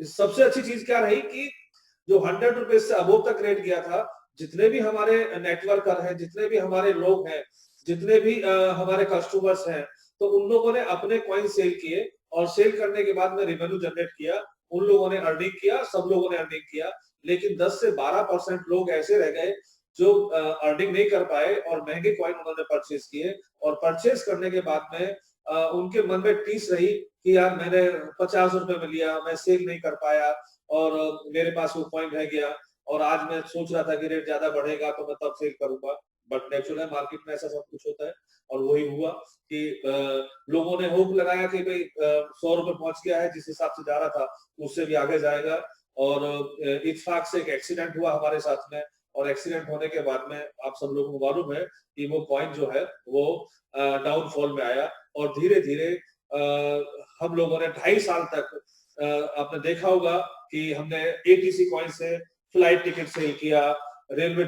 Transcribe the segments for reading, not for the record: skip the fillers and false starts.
सबसे अच्छी चीज क्या रही कि जो 100 रुपीज से अबोव तक रेट गया था, जितने भी हमारे नेटवर्कर हैं, जितने भी हमारे लोग हैं, जितने भी हमारे कस्टमर्स हैं, तो उन लोगों ने अपने कॉइन सेल किए और सेल करने के बाद में रेवेन्यू जनरेट किया। उन लोगों ने अर्निंग किया, सब लोगों ने अर्निंग किया। लेकिन 10 से 12% लोग ऐसे रह गए जो अर्निंग नहीं कर पाए और महंगे कॉइन उन्होंने परचेज किए और परचेज करने के बाद में उनके मन में टीस रही कि यार मैंने 50 रुपए में लिया, मैं सेल नहीं कर पाया और मेरे पास वो कॉइन रह गया और आज मैं सोच रहा था कि रेट ज्यादा बढ़ेगा तो मैं तब सेल करूंगा। बट नेचुरल है, मार्केट में ऐसा सब कुछ होता है और वही हुआ कि लोगों ने होप लगाया कि भाई 100 रुपए पहुंच गया है, जिस हिसाब से जा रहा था उससे भी आगे जाएगा। और इत्तेफाक से एक एक्सीडेंट हुआ हमारे साथ में और एक्सीडेंट होने के बाद में आप सब लोगों को मालूम है कि वो कॉइन जो है वो डाउनफॉल में आया और धीरे धीरे हम लोगों ने 2.5 साल तक आपने देखा होगा कि हमने एटीसी कॉइन से फ्लाइट टिकट सेल किया, रेलवे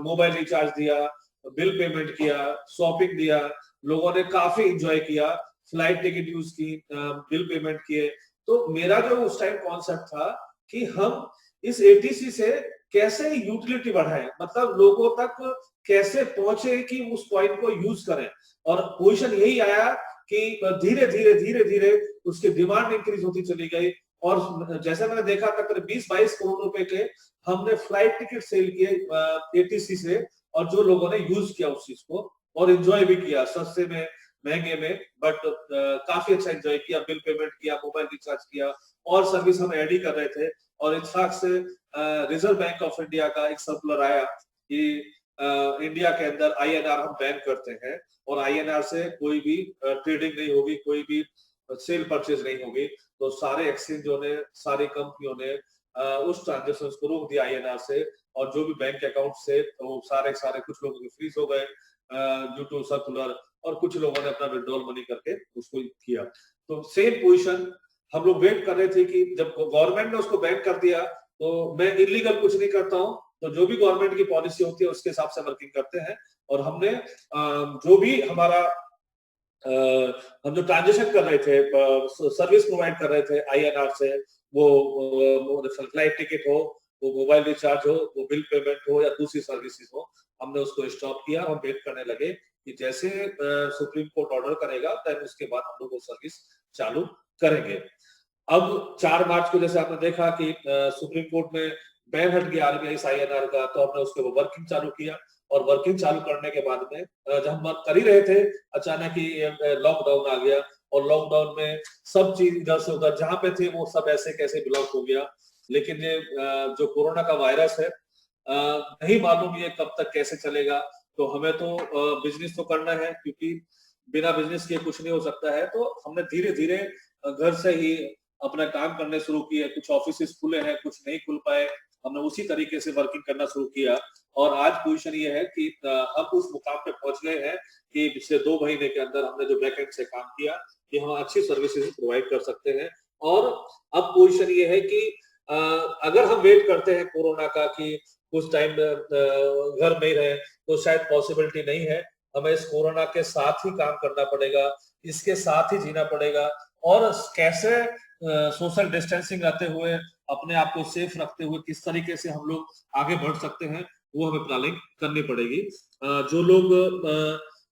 मोबाइल रिचार्ज दिया, बिल पेमेंट किया, शॉपिंग दिया, लोगों ने काफी इंजॉय किया, फ्लाइट टिकट यूज की, बिल पेमेंट किए। तो मेरा जो उस टाइम कॉन्सेप्ट था कि हम इस एटीसी से कैसे यूटिलिटी बढ़ाएं, मतलब लोगों तक कैसे पहुंचे कि उस कॉइन को यूज करें। और पोजीशन यही आया कि धीरे धीरे उसकी डिमांड इंक्रीज होती चली गई और जैसे मैंने देखा था करीब 20-22 करोड़ रुपए के हमने फ्लाइट टिकट सेल किए एटीसी से और जो लोगों ने यूज किया उस चीज को और एंजॉय भी किया, सस्ते में महंगे में, बट काफी अच्छा एंजॉय किया, बिल पेमेंट किया, मोबाइल रिचार्ज किया और सर्विस हम ऐड ही कर रहे थे। और इत्तेफाक से रिजर्व बैंक ऑफ इंडिया का एक सर्कुलर आया कि इंडिया के अंदर आईएनआर हम बैन करते हैं और आईएनआर से कोई भी ट्रेडिंग नहीं होगी, कोई भी सेल परचेज नहीं होगी। तो सारे एक्सचेंजों ने, सारी कंपनियों ने उस ट्रांजेक्शन को रोक दिया आईएनआर से और जो भी बैंक अकाउंट से वो सारे कुछ लोगों के फ्रीज हो गए ड्यू टू सर्कुलर और कुछ लोगों ने अपना विड्रॉल मनी करके उसको किया। तो सेम पोजीशन हम लोग वेट कर रहे थे कि जब गवर्नमेंट ने उसको बैन कर दिया तो मैं इलीगल कुछ नहीं करता हूँ, तो जो भी गवर्नमेंट की पॉलिसी होती है उसके हिसाब से वर्किंग करते हैं। और हमने जो भी हमारा हम जो ट्रांजेक्शन कर रहे थे, सर्विस प्रोवाइड कर रहे थे आईएनआर से, वो फ्लाइट टिकट हो, वो मोबाइल रिचार्ज हो, वो बिल पेमेंट हो या दूसरी सर्विसेज हो, हमने उसको स्टॉप किया। हम वेट करने लगे कि जैसे सुप्रीम कोर्ट ऑर्डर करेगा तब उसके बाद हम लोग वो सर्विस चालू करेंगे। अब 4 मार्च को जैसे आपने देखा कि सुप्रीम कोर्ट में बैन हट गया आरबीआई आईएनआर का, तो हमने उसके ऊपर वर्किंग चालू किया और वर्किंग चालू करने के बाद में जब हम वर्क कर ही रहे थे अचानक ही लॉकडाउन आ गया और लॉकडाउन में सब चीज इधर से उधर जहां पे थे वो सब ऐसे कैसे ब्लॉक हो गया। लेकिन ये जो कोरोना का वायरस है नहीं मालूम ये कब तक कैसे चलेगा। तो हमें तो बिजनेस तो करना है क्योंकि बिना बिजनेस के कुछ नहीं हो सकता है। तो हमने धीरे धीरे घर से ही अपना काम करने शुरू किए, कुछ ऑफिस खुले हैं, कुछ नहीं खुल पाए, हमने उसी तरीके से वर्किंग करना शुरू किया। और आज पोजीशन ये है कि हम उस मुकाम पे पहुंच गए हैं कि पिछले 2 महीने के अंदर हमने जो बैकएंड से काम किया कि हम अच्छी सर्विसेज प्रोवाइड कर सकते हैं। और अब पोजीशन ये है कि अगर हम वेट करते हैं कोरोना का कि कुछ टाइम घर में ही रहे तो शायद पॉसिबिलिटी नहीं है। हमें इस कोरोना के साथ ही काम करना पड़ेगा, इसके साथ ही जीना पड़ेगा और कैसे सोशल डिस्टेंसिंग रखते हुए, अपने आप को सेफ रखते हुए किस तरीके से हम लोग आगे बढ़ सकते हैं वो हमें प्लानिंग करनी पड़ेगी। जो लोग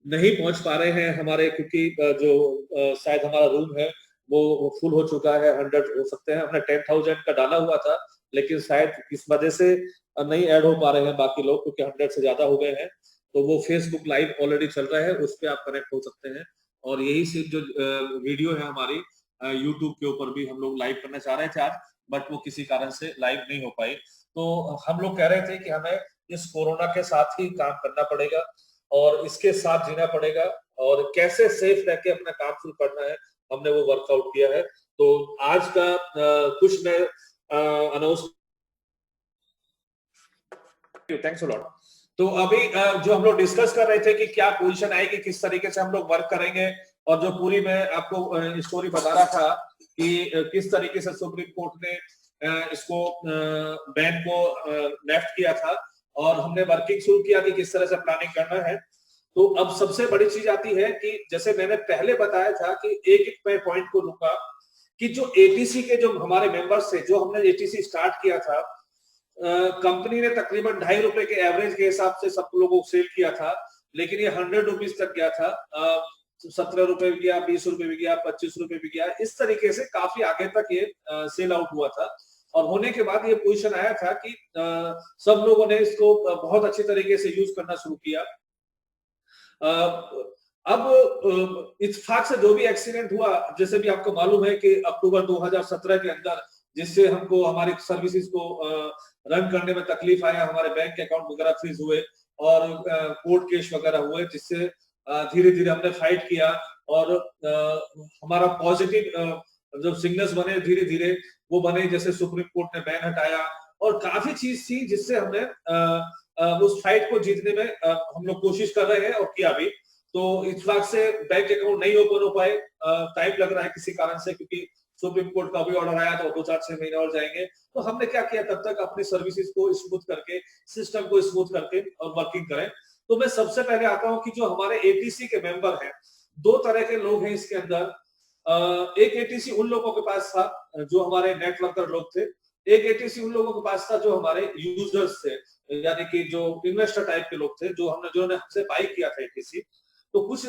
नहीं पहुंच पा रहे हैं हमारे, क्योंकि जो शायद हमारा रूम है वो फुल हो चुका है, 100 हो सकते हैं, हमने 10,000 का डाला हुआ था लेकिन शायद इस वजह से नहीं ऐड हो पा रहे हैं बाकी लोग क्योंकि 100 से ज्यादा हो गए हैं। तो वो फेसबुक लाइव ऑलरेडी चल रहा है, उस पर आप कनेक्ट हो सकते हैं। और यही सिर्फ जो वीडियो है हमारी यूट्यूब के ऊपर भी हम लोग लाइव करना चाह रहे थे आज, बट वो किसी कारण से लाइव नहीं हो पाई। तो हम लोग कह रहे थे कि हमें इस कोरोना के साथ ही काम करना पड़ेगा और इसके साथ जीना पड़ेगा और कैसे सेफ रह के अपना काम शुरू करना है, हमने वो वर्कआउट किया है। तो आज का कुछ मैं अनाउंस, थैंक्स अ लॉट। तो अभी जो हम लोग डिस्कस कर रहे थे कि क्या पोजीशन आएगी, किस तरीके से हम लोग वर्क करेंगे, और जो पूरी मैं आपको स्टोरी बता रहा था कि किस तरीके से सुप्रीम कोर्ट ने इसको बैन को लेफ्ट किया था और हमने वर्किंग शुरू किया कि किस तरह से प्लानिंग करना है। तो अब सबसे बड़ी चीज आती है कि जैसे मैंने पहले बताया था कि एक एक पॉइंट को रुका कि जो एटीसी के जो हमारे मेंबर्स थे, जो हमने एटीसी स्टार्ट किया था, कंपनी ने तकरीबन ₹2.5 के एवरेज के हिसाब से सब लोगों को सेल किया था, लेकिन ये ₹100 तक गया था। ₹17 भी गया, ₹20 भी गया, ₹25 भी गया। इस तरीके से काफी आगे तक ये सेल आउट हुआ था और होने के बाद ये पोजीशन आया था कि सब लोगों ने इसको बहुत अच्छी तरीके से यूज करना शुरू किया। अब इत्तेफाक से जो भी एक्सीडेंट हुआ, जैसे भी आपको मालूम है कि अक्टूबर 2017 के अंदर जिससे हमको हमारी सर्विसेज को रन करने में तकलीफ आया, हमारे बैंक अकाउंट वगैरह फ्रीज हुए और कोर्ट केस वगैरह हुए, जिससे धीरे-धीरे हमने फाइट किया और हमारा पॉजिटिव जो सिग्नल्स बने धीरे-धीरे वो बने, जैसे सुप्रीम कोर्ट ने बैन हटाया और काफी चीज थी जिससे हमने उस फाइट को जीतने में हम लोग कोशिश कर रहे हैं और किया भी। तो इत्तेफाक से बैंक अकाउंट नहीं ओपन हो पाए, टाइम लग रहा है किसी कारण से, क्योंकि सुप्रीम कोर्ट का भी ऑर्डर आया तो 2-4-6 महीने और जाएंगे। तो हमने क्या किया, तब तक अपनी सर्विसेज को स्मूथ करके, सिस्टम को स्मूथ करके और वर्किंग करें। तो मैं सबसे पहले आता हूं कि जो हमारे एटीसी के मेंबर हैं, दो तरह के लोग हैं इसके अंदर। एक एटीसी उन लोगों के पास था जो हमारे नेटवर्कर लोग थे, एक एटीसी उन लोगों के पास था जो हमारे यूजर्स थे, यानी कि जो इन्वेस्टर टाइप के लोग थे, जो ने हमसे बाई किया था एटीसी। तो कुछ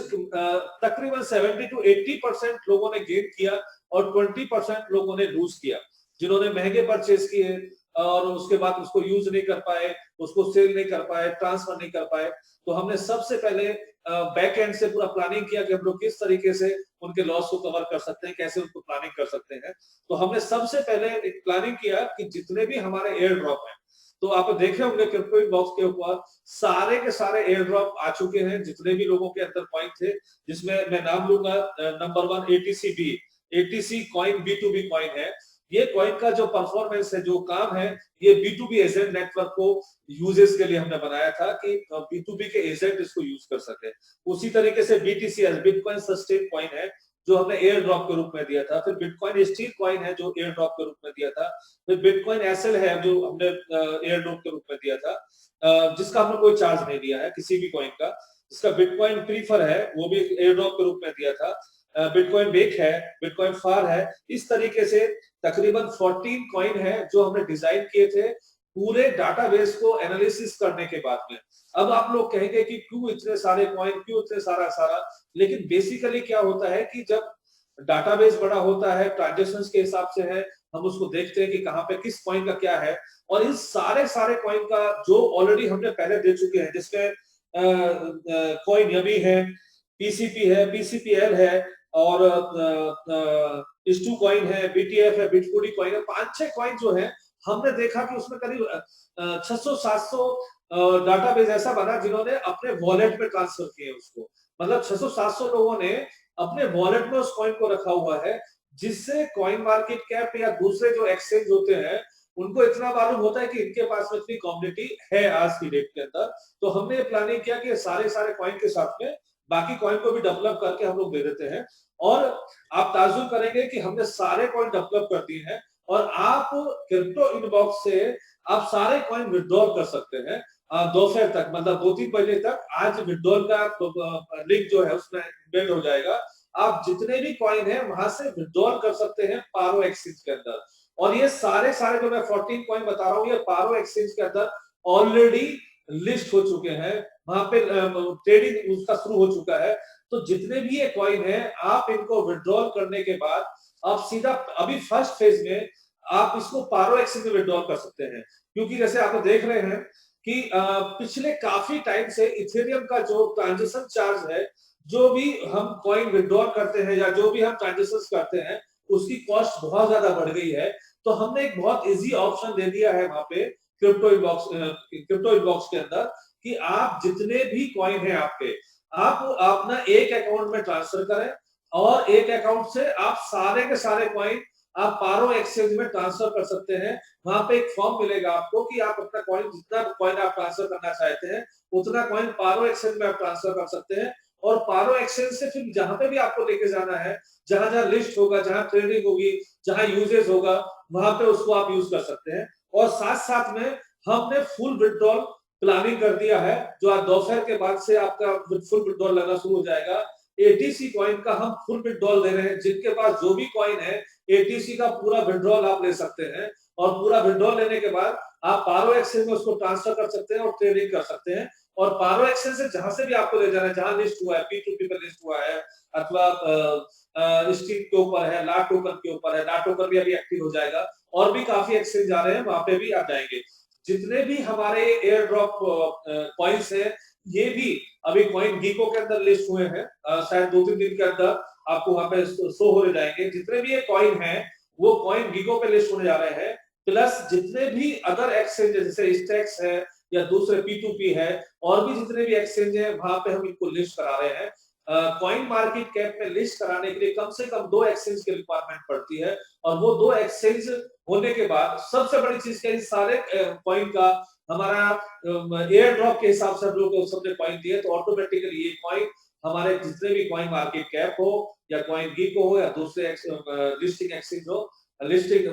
तकरीबन 70 to 80% लोगों ने गेन किया और 20% लोगों ने लूज किया, जिन्होंने महंगे परचेज किए और उसके बाद उसको यूज नहीं कर पाए, उसको सेल नहीं कर पाए, ट्रांसफर नहीं कर पाए। तो हमने सबसे पहले बैक एंड से पूरा प्लानिंग किया कि हम लोग किस तरीके से उनके लॉस को कवर कर सकते हैं, कैसे उनको प्लानिंग कर सकते हैं। तो हमने सबसे पहले एक प्लानिंग किया कि जितने भी हमारे एयर ड्रॉप हैं, तो आप देखे होंगे क्रिप्टो इनबॉक्स के ऊपर सारे के सारे एयर ड्रॉप आ चुके हैं, जितने भी लोगों के अंदर कॉइन थे, जिसमें मैं नाम लूंगा number 1 ATC B, ATC coin B2B coin है। ये कॉइन का जो परफॉर्मेंस है, जो काम है, ये B2B एजेंट नेटवर्क को यूजेस के लिए हमने बनाया था कि B2B के एजेंट इसको यूज कर सके। उसी तरीके से BTCS, बिटकॉइन सस्टेन कॉइन है, जो हमने एयर ड्रॉप के रूप में दिया था। फिर बिटकॉइन स्टील कॉइन है जो एयर ड्रॉप के रूप में दिया था। फिर बिटकॉइन एसएल है जो हमने एयर ड्रॉप के रूप में दिया था, जिसका हमने कोई चार्ज नहीं दिया है किसी भी कॉइन का। जिसका बिटकॉइन प्रीफर है वो भी एयर ड्रॉप के रूप में दिया था। बिटकॉइन बेक है, बिटकॉइन फार है। इस तरीके से तकरीबन 14 कॉइन है जो हमने डिजाइन किए थे पूरे डाटाबेस को एनालिसिस करने के बाद में। अब आप लोग कहेंगे कि क्यों इतने सारे कॉइन, क्यों इतने सारा, लेकिन बेसिकली क्या होता है कि जब डाटाबेस बड़ा होता है, ट्रांजैक्शंस के हिसाब से है, हम उसको देखते हैं कि कहां पे किस कॉइन का क्या है, और इस सारे कॉइन का जो ऑलरेडी हमने पहले दे चुके हैं, जिसमें कॉइन यमी है, पीसीपी है, पीसीपीएल है और इस्टू कॉइन है, बीटीएफ है, बिटफूडी कॉइन है। 5-6 कॉइन जो है हमने देखा कि उसमें करीब 600-700 डाटाबेस ऐसा बना जिन्होंने अपने वॉलेट में ट्रांसफर किए उसको। मतलब 600-700 लोगों ने अपने वॉलेट में उस कॉइन को रखा हुआ है, जिससे कॉइन मार्केट कैप या दूसरे जो एक्सचेंज होते हैं उनको इतना मालूम होता है कि इनके पास में इतनी कम्युनिटी है आज की डेट के अंदर। तो हमने ये प्लानिंग किया कि सारे कॉइन के साथ में बाकी कॉइन को भी डेवलप करके हम लोग दे देते हैं। और आप ताज्जुब करेंगे कि हमने सारे कॉइन डेवलप कर दिए हैं और आप क्रिप्टो इनबॉक्स से आप सारे कॉइन विड्रॉल कर सकते हैं दोपहर तक, मतलब 2-3 बजे तक। आज विड्रॉल का लिंक जो है उसमें एम्बेड हो जाएगा। आप जितने भी कॉइन है वहां से विड्रॉल कर सकते हैं पारो एक्सचेंज के अंदर। और ये सारे जो मैं 14 कॉइन बता रहा हूँ, ये पारो एक्सचेंज के अंदर ऑलरेडी लिस्ट हो चुके हैं, वहां पे ट्रेडिंग उसका शुरू हो चुका है। तो जितने भी ये कॉइन है, आप इनको विड्रॉल करने के बाद आप सीधा अभी फर्स्ट फेज में आप इसको पारो एक्सचेंज में विड्रॉल कर सकते हैं। क्योंकि जैसे आप देख रहे हैं कि पिछले काफी टाइम से इथेरियम का जो ट्रांजैक्शन चार्ज है, जो भी हम कॉइन विड्रॉल करते हैं या जो भी हम ट्रांजैक्शंस करते हैं, उसकी कॉस्ट बहुत ज्यादा बढ़ गई है। तो हमने एक बहुत इजी ऑप्शन दे दिया है वहां पे क्रिप्टो इनबॉक्स के अंदर कि आप जितने भी कॉइन है आपके, आप अपना एक अकाउंट में ट्रांसफर करें और एक अकाउंट से आप सारे के सारे कॉइन आप पारो एक्सचेंज में ट्रांसफर कर सकते हैं। वहां पे एक फॉर्म मिलेगा आपको कि आप अपना कॉइन, जितना कॉइन आप ट्रांसफर करना चाहते हैं उतना कॉइन पारो एक्सचेंज में आप ट्रांसफर कर सकते हैं। और पारो एक्सचेंज से फिर जहां पे भी आपको लेके जाना है, जहां जहां लिस्ट होगा, जहां ट्रेडिंग होगी, जहां यूजेस होगा, वहां पे उसको आप यूज कर सकते हैं। और साथ साथ में हमने फुल विड्रॉल प्लानिंग कर दिया है, जो आज दोपहर के बाद से आपका फुल विड्रॉल लगना शुरू हो जाएगा। एटीसी कॉइन का हम फुल विड्रॉल दे रहे हैं। जिनके पास जो भी कॉइन है एटीसी का पूरा विड्रॉल आप ले सकते हैं और पूरा विड्रॉल लेने के बाद आप पारो एक्सचेंज में उसको ट्रांसफर कर सकते हैं और ट्रेडिंग कर सकते हैं। और पारो एक्सचेंज से जहां से भी आपको ले जाना है, जहां लिस्ट हुआ है, P2P पे लिस्ट हुआ है अथवा स्ट्रीट के ऊपर है, ला टोकन के ऊपर है, ला टोकन भी अभी एक्टिव हो जाएगा और भी काफी एक्सचेंज आ रहे हैं, वहां पे भी आप जाएंगे। जितने भी हमारे एयर ड्रॉप कॉइन्स है, ये भी अभी कॉइन गीको के अंदर लिस्ट हुए हैं, शायद 2-3 दिन के अंदर आपको वहां पे शो होने जाएंगे। जितने भी ये कॉइन है वो कॉइन गीको पे लिस्ट होने जा रहे हैं, प्लस जितने भी अदर एक्सचेंज जैसे स्टेक्स है या दूसरे P2P है और भी जितने भी एक्सचेंज है वहां पे हम इनको लिस्ट करा रहे हैं। कॉइन मार्केट कैप में लिस्ट कराने के लिए कम से कम 2 एक्सचेंज की रिक्वायरमेंट पड़ती है और वो 2 एक्सचेंज होने के बाद सबसे बड़ी चीज क्या है, सारे कॉइन का हमारा एयर ड्रॉप के हिसाब से हम लोग को सबने कॉइन दिए तो ऑटोमेटिकली ये कॉइन हमारे जितने भी कॉइन मार्केट कैप हो या कॉइन गीको हो या दूसरे लिस्टिंग एक्सचेंज हो, लिस्टिंग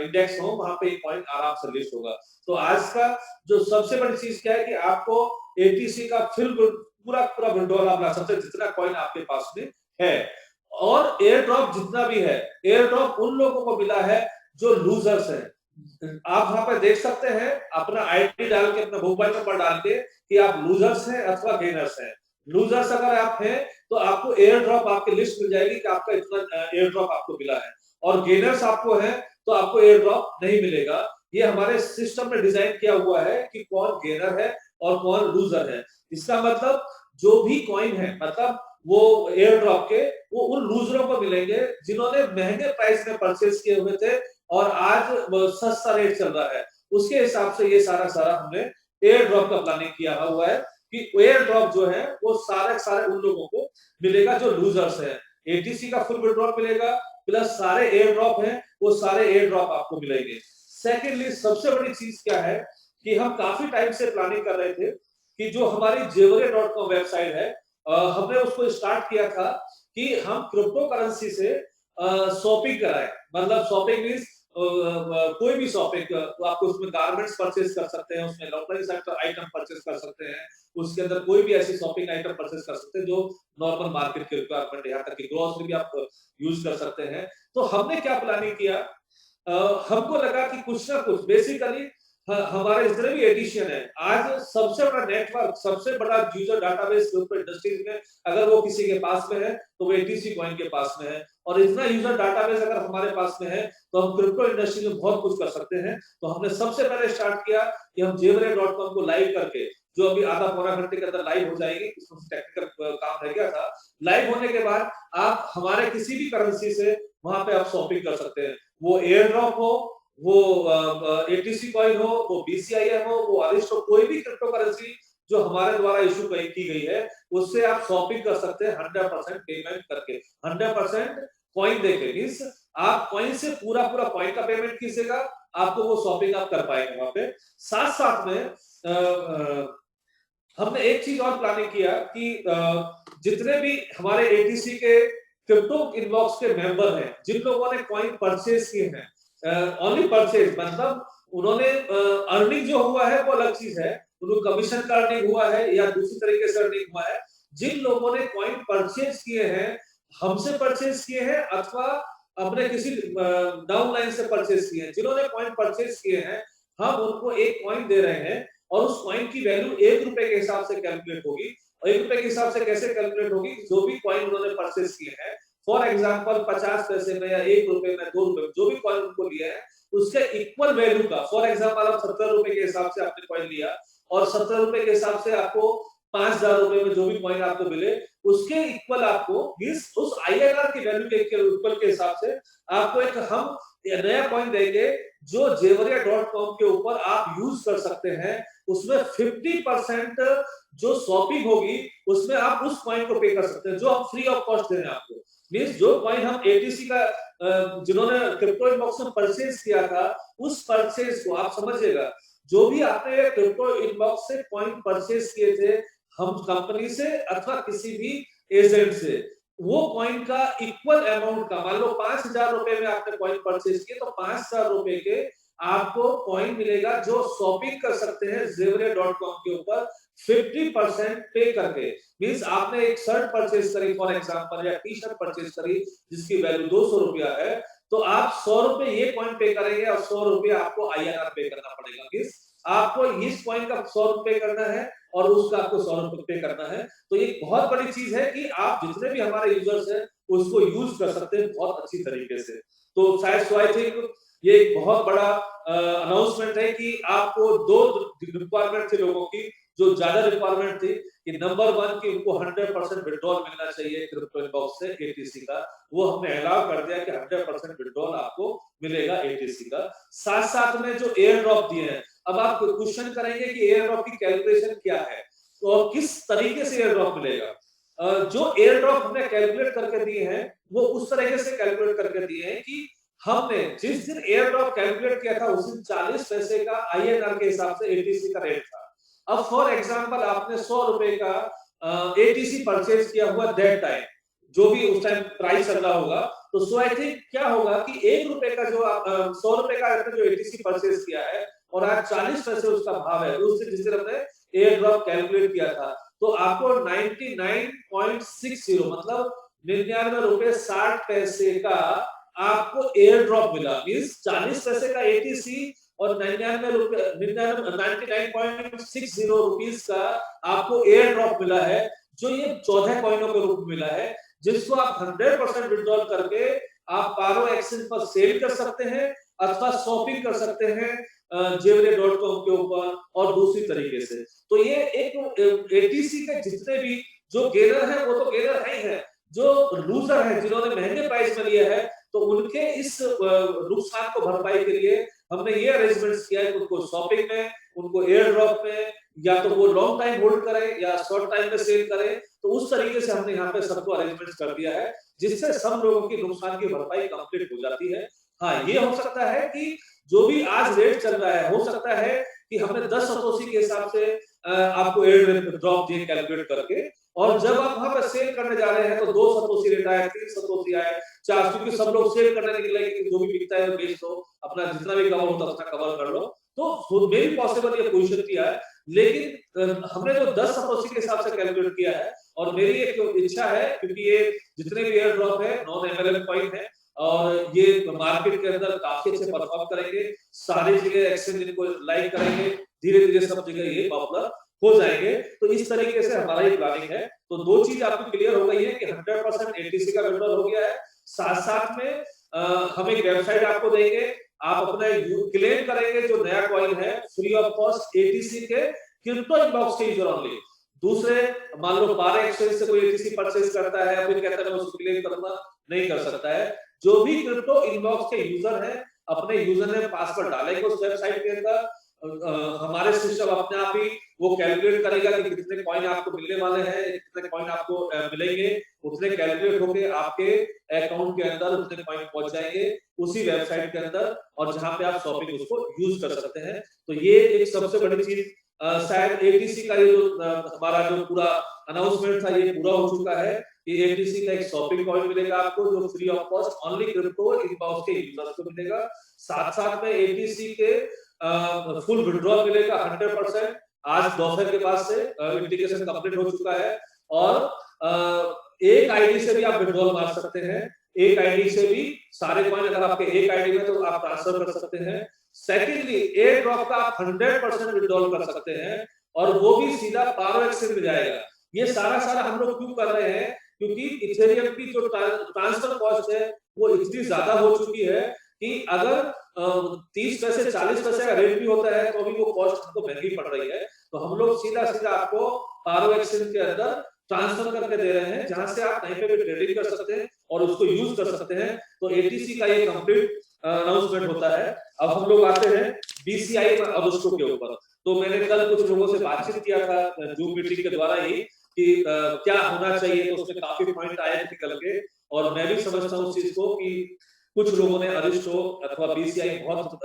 इंडेक्स हो, वहां पे कॉइन आराम से लिस्ट होगा। तो आज का जो सबसे बड़ी चीज क्या है कि आपको एटीसी का पूरा पूरा विड्रॉल आप ला सकते हैं जितना कॉइन आपके पास में है। और एयर ड्रॉप जितना भी है, एयर ड्रॉप उन लोगों को मिला है जो लूजर्स हैं। आप वहां पर देख सकते हैं अपना आईडी डाल के, अपना मोबाइल नंबर डाल के कि आप लूजर्स हैं अथवा गेनर्स हैं। लूजर्स अगर आप हैं तो आपको एयर ड्रॉप आपकी लिस्ट मिल जाएगी कि आपका इतना एयर ड्रॉप आपको मिला है, और गेनर्स आपको है तो आपको एयर ड्रॉप नहीं मिलेगा। ये हमारे सिस्टम में डिजाइन किया हुआ है कि कौन गेनर है और कौन लूजर है। इसका मतलब जो भी कॉइन है, मतलब वो एयर ड्रॉप के, वो उन लूजरों को मिलेंगे जिन्होंने महंगे प्राइस में परचेज किए हुए थे और आज सस्ता रेट चल रहा है। उसके हिसाब से ये सारा सारा हमने एयर ड्रॉप का प्लानिंग किया हुआ है कि एयर ड्रॉप जो है वो सारे सारे उन लोगों को मिलेगा जो लूजर्स है। एटीसी का फुल विड्रॉल मिलेगा, प्लस सारे एयर ड्रॉप हैं वो सारे एयर ड्रॉप आपको मिलेंगे। सेकेंडली सबसे बड़ी चीज क्या है कि हम काफी टाइम से प्लानिंग कर रहे थे कि जो हमारी Jewelry.com वेबसाइट है, हमने उसको स्टार्ट किया था कि हम क्रिप्टो करेंसी से शॉपिंग कराएं। मतलब शॉपिंग मींस कोई भी शॉपिंग, आपको उसमें गारमेंट्स परचेज कर सकते हैं, उसमें इलेक्ट्रॉनिक्स आइटम परचेज कर सकते हैं, उसके अंदर कोई भी ऐसी शॉपिंग आइटम परचेज कर सकते हैं जो नॉर्मल मार्केट के रिक्वायरमेंट, यहाँ तक कि ग्रोसरी भी आप यूज कर सकते हैं। तो हमने क्या प्लानिंग किया, हमको लगा कि कुछ ना कुछ बेसिकली हमारे जितने भी एडिशन है, आज सबसे बड़ा नेटवर्क, सबसे बड़ा यूजर डाटाबेस क्रिप्टो इंडस्ट्रीज में अगर वो किसी के पास में है तो वो एटीसी कॉइन के पास में है। और इतना यूजर डाटाबेस अगर हमारे पास में है तो हम क्रिप्टो इंडस्ट्री में बहुत कुछ कर सकते हैं। तो हमने सबसे पहले स्टार्ट किया कि हम Jewelry.com को लाइव करके, जो अभी आधा पौना घंटे के अंदर लाइव हो जाएगी, इसमें टेक्निकल काम रह गया था। लाइव होने के बाद आप हमारे किसी भी करेंसी से वहां पे आप शॉपिंग कर सकते हैं, वो एयर ड्रॉप हो, वो एटीसी कॉइन हो, वो BCIM हो, वो अरिस्ट हो, कोई भी क्रिप्टो करेंसी जो हमारे द्वारा इशू की गई है उससे आप शॉपिंग कर सकते हैं 100% पेमेंट करके, 100% कॉइन देके। मींस आप कॉइन से पूरा पूरा कॉइन का पेमेंट कीजिएगा, आपको वो शॉपिंग आप कर पाएंगे वहां पे। साथ साथ में हमने एक चीज और प्लानिंग किया कि जितने भी हमारे एटीसी के क्रिप्टो इनबॉक्स के मेंबर हैं, जिन लोगों ने कॉइन परचेज किए हैं, ओनली परचेज मतलब उन्होंने अर्निंग जो हुआ है वो अलग चीज है, उनको कमीशन का अर्निंग हुआ है या दूसरी तरीके से अर्निंग हुआ है। जिन लोगों ने कॉइन परचेज किए हैं, हमसे परचेज किए हैं अथवा अपने किसी डाउनलाइन से परचेज किए हैं, जिन्होंने कॉइन परचेज किए हैं, हम उनको एक कॉइन दे रहे हैं और उस कॉइन की वैल्यू 1 रुपए के हिसाब से कैलकुलेट होगी। और 1 रुपए के हिसाब से कैसे कैलकुलेट होगी, जो भी कॉइन उन्होंने परचेज किए हैं, फॉर एग्जांपल 50 पैसे में या 1 रुपए में, 2 रुपए में, जो भी कॉइन उनको लिया है उसके इक्वल वैल्यू का, फॉर एग्जांपल आप 70 रुपए के हिसाब से आपने कॉइन लिया और 70 रुपए के हिसाब से आपको 5000 रुपए में जो भी कॉइन आपको मिले उसके इक्वल आपको, मींस उस INR की वैल्यू के इक्वल के हिसाब से आपको एक हम नया कॉइन देंगे जो Jewelry.com के ऊपर आप यूज कर सकते हैं। उसमें 50% जो शॉपिंग होगी उसमें आप उस कॉइन को पे कर सकते हैं, जो हम फ्री ऑफ कॉस्ट दे रहे हैं आपको। मींस जो कॉइन हम एटीसी का जिन्होंने क्रिप्टो इनबॉक्स में परचेज किया था, उस परचेज को आप समझिएगा, जो भी आपने क्रिप्टो इनबॉक्स से कॉइन परचेज किए थे हम कंपनी से अथवा किसी भी एजेंट से, वो कॉइन का इक्वल अमाउंट का, मान लो 5000 रुपए में आपने कॉइन परचेज किए तो 5000 रुपए के आपको कॉइन मिलेगा जो शॉपिंग कर सकते हैं Jewelry.com के ऊपर 50% पे करके। मींस आपने एक शर्ट परचेज करी फॉर एग्जांपल या टी शर्ट परचेज करी जिसकी वैल्यू 200 रुपया है, तो आप 100 रुपए ये कॉइन पे करेंगे और 100 रुपए आपको INR पे करना पड़ेगा। मीन्स आपको इस कॉइन का 100 रुपए करना है और उसका आपको 100 रुपए पे करना है। तो ये बहुत बड़ी चीज है कि आप जितने भी हमारे यूजर्स हैं उसको यूज कर सकते हैं बहुत अच्छी तरीके से। तो शायद सो आई थिंक ये एक बहुत बड़ा अनाउंसमेंट है कि आपको 2 रिक्वायरमेंट थे लोगों की, जो ज्यादा रिक्वायरमेंट थी कि नंबर 1 कि उनको 100% विथड्रॉल मिलना चाहिए क्रिप्टो इनबॉक्स से एटीसी का। वो हमने अलाउ कर दिया कि 100% विथड्रॉल आपको मिलेगा एटीसी का। साथ-साथ में जो एयर ड्रॉप दिए हैं, अब आप क्वेश्चन करेंगे कि एयर ड्रॉप की कैलकुलेशन क्या है? और किस तरीके से एयर ड्रॉप मिलेगा? जो एयर ड्रॉप हमने कैलकुलेट करके दिए हैं, वो उस तरीके से कैलकुलेट करके दिए हैं कि हमने जिस दिन एयर ड्रॉप कैलकुलेट किया था उस दिन 40 पैसे का आईएनआर के हिसाब से एटीसी का रेट था। अब फॉर एग्जांपल आपने 100 रुपए का एटीसी परचेज किया हुआ दैट टाइम, जो भी उस टाइम प्राइस चल रहा होगा, तो सो आई थिंक क्या होगा कि 1 रुपए का जो 100 रुपए का आपने जो एटीसी परचेज किया है और आज 40 पैसे उसका भाव है, उस दिन जिस दिन हमने एयर ड्रॉप कैलकुलेट किया था, तो आपको 99.60 मतलब 99 रुपए 60 पैसे का आपको एयर ड्रॉप मिला। मीन्स 40 पैसे का एटीसी और 99 रुपए 99.60 रुपीस का आपको एयर ड्रॉप मिला है, जो ये 14 कॉइनों के रूप में मिला है, जिसको आप 100% विथड्रॉल करके आप पारो एक्सचेंज पर सेल कर सकते हैं अथवा शॉपिंग कर सकते हैं जेवरे.com के ऊपर और दूसरी तरीके से। तो ये एक एटीसी के जितने भी जो गेनर है वो तो गेनर है ही है, जो लूजर है जिन्होंने महंगे प्राइस में लिया है, तो उनके इस नुकसान को भरपाई के लिए हमने ये अरेंजमेंट्स किया है, उनको शॉपिंग में, उनको एयर ड्रॉप में, या तो वो लॉन्ग टाइम होल्ड करें या शॉर्ट टाइम में सेल करें, तो उस तरीके से हमने यहाँ पे सबको अरेंजमेंट्स कर दिया है, जिससे सब लोगों की नुकसान की भरपाई कंप्लीट हो जाती है। हाँ, ये हो सकता है कि जो भी आज रेट चल रहा है, हो सकता है कि हमने 10 सतोशी के हिसाब से आपको एयर ड्रॉप दिए कैलकुलेट करके, और जब आप वहां पर सेल करने जा रहे हैं तो 2 सतोशी रेट आए, 3 सतोशी आए, 4, क्योंकि सब लोग सेल करने निकले कि जो भी बिकता है वो बेच दो, अपना जितना भी कवर होता है उतना कवर कर लो। तो मे बी पॉसिबल ये पोजीशन किया है, लेकिन हमने जो 10 सतोशी के हिसाब से कैलकुलेट किया है, और मेरी एक इच्छा है क्योंकि ये जितने भी एयर ड्रॉप है नॉन एमएलएम कॉइन है और ये मार्केट के अंदर काफी अच्छे परफॉर्म करेंगे, सारी जगह एक्सचेंज इनको लाइक करेंगे, धीरे-धीरे सब जगह ये पॉपुलर हो जाएंगे। तो इस तरीके से हमारा ये प्लानिंग है। तो 2 चीज आपको क्लियर हो गई है कि 100% एटीसी का विड्रॉल हो गया है। साथ-साथ में हम एक वेबसाइट आपको देंगे, आप अपना क्लेम करेंगे जो नया कॉइन है फ्री ऑफ कॉस्ट एटीसी के क्रिप्टो इनबॉक्स के यूजर ओनली। दूसरे मान लो पारो एक्सचेंज से कोई एटीसी परचेज करता है, फिर कहता है मैं उसको क्लेम करूंगा, नहीं कर सकता है। जो भी क्रिप्टो इनबॉक्स के यूजर है अपने यूजर नेम पासवर्ड डालेंगे उस वेबसाइट के अंदर, हमारे सिस्टम अपने आप ही वो कैलकुलेट करेगा कि कितने कॉइन आपको मिलने वाले हैं, कितने कॉइन आपको मिलेंगे, उतने कैलकुलेट होके आपके अकाउंट के अंदर उतने कॉइन पहुंच जाएंगे उसी वेबसाइट के अंदर, और जहां पे आप शॉपिंग उसको यूज कर सकते हैं। तो ये एक सबसे बड़ी चीज शायद एटीसी का ये जो हमारा जो पूरा अनाउंसमेंट था ये पूरा हो चुका है कि एटीसी का एक शॉपिंग कॉइन मिलेगा आपको जो free of cost only crypto inbox के यूजर्स को मिलेगा। साथ-साथ में एटीसी के फुल विड्रॉल मिलेगा 100%। आज दोपहर के बाद से इंटीग्रेशन कंप्लीट हो चुका है, और एक आईडी से भी आप विड्रॉल मार सकते हैं। एक आईडी से भी सारे कॉइन अगर आपके एक आईडी में तो आप ट्रांसफर कर सकते हैं। सेकेंडली एयर ड्रॉप का आप 100% विड्रॉल कर सकते हैं और वो भी सीधा पारो एक्सचेंज में जाएगा। ये सारा हम लोग क्यों कर रहे हैं, क्योंकि इथेरियम की जो ट्रांसफर कॉस्ट है वो इतनी ज्यादा हो चुकी है कि अगर 30 पैसे 40 पैसे का रेट भी होता है तो भी वो कॉस्ट हमको महंगी पड़ रही है। तो हम लोग सीधा आपको पारो एक्सचेंज के अंदर ट्रांसफर करके दे रहे हैं, जहां से आप कहीं पे भी ट्रेडिंग कर सकते हैं और उसको यूज कर सकते हैं। तो एटीसी का ये कंप्लीट अनाउंसमेंट होता है। अब हम लोग आते हैं बीसीआई और उसको के ऊपर। तो मैंने कल कुछ लोगों से बातचीत किया था जूम मीटिंग के द्वारा ही कि क्या होना चाहिए, तो उसमें काफी पॉइंट आए निकल के, और मैं भी समझता हूँ उस चीज को कि कुछ लोगों ने अरिस्टो अथवा बीसीआई बहुत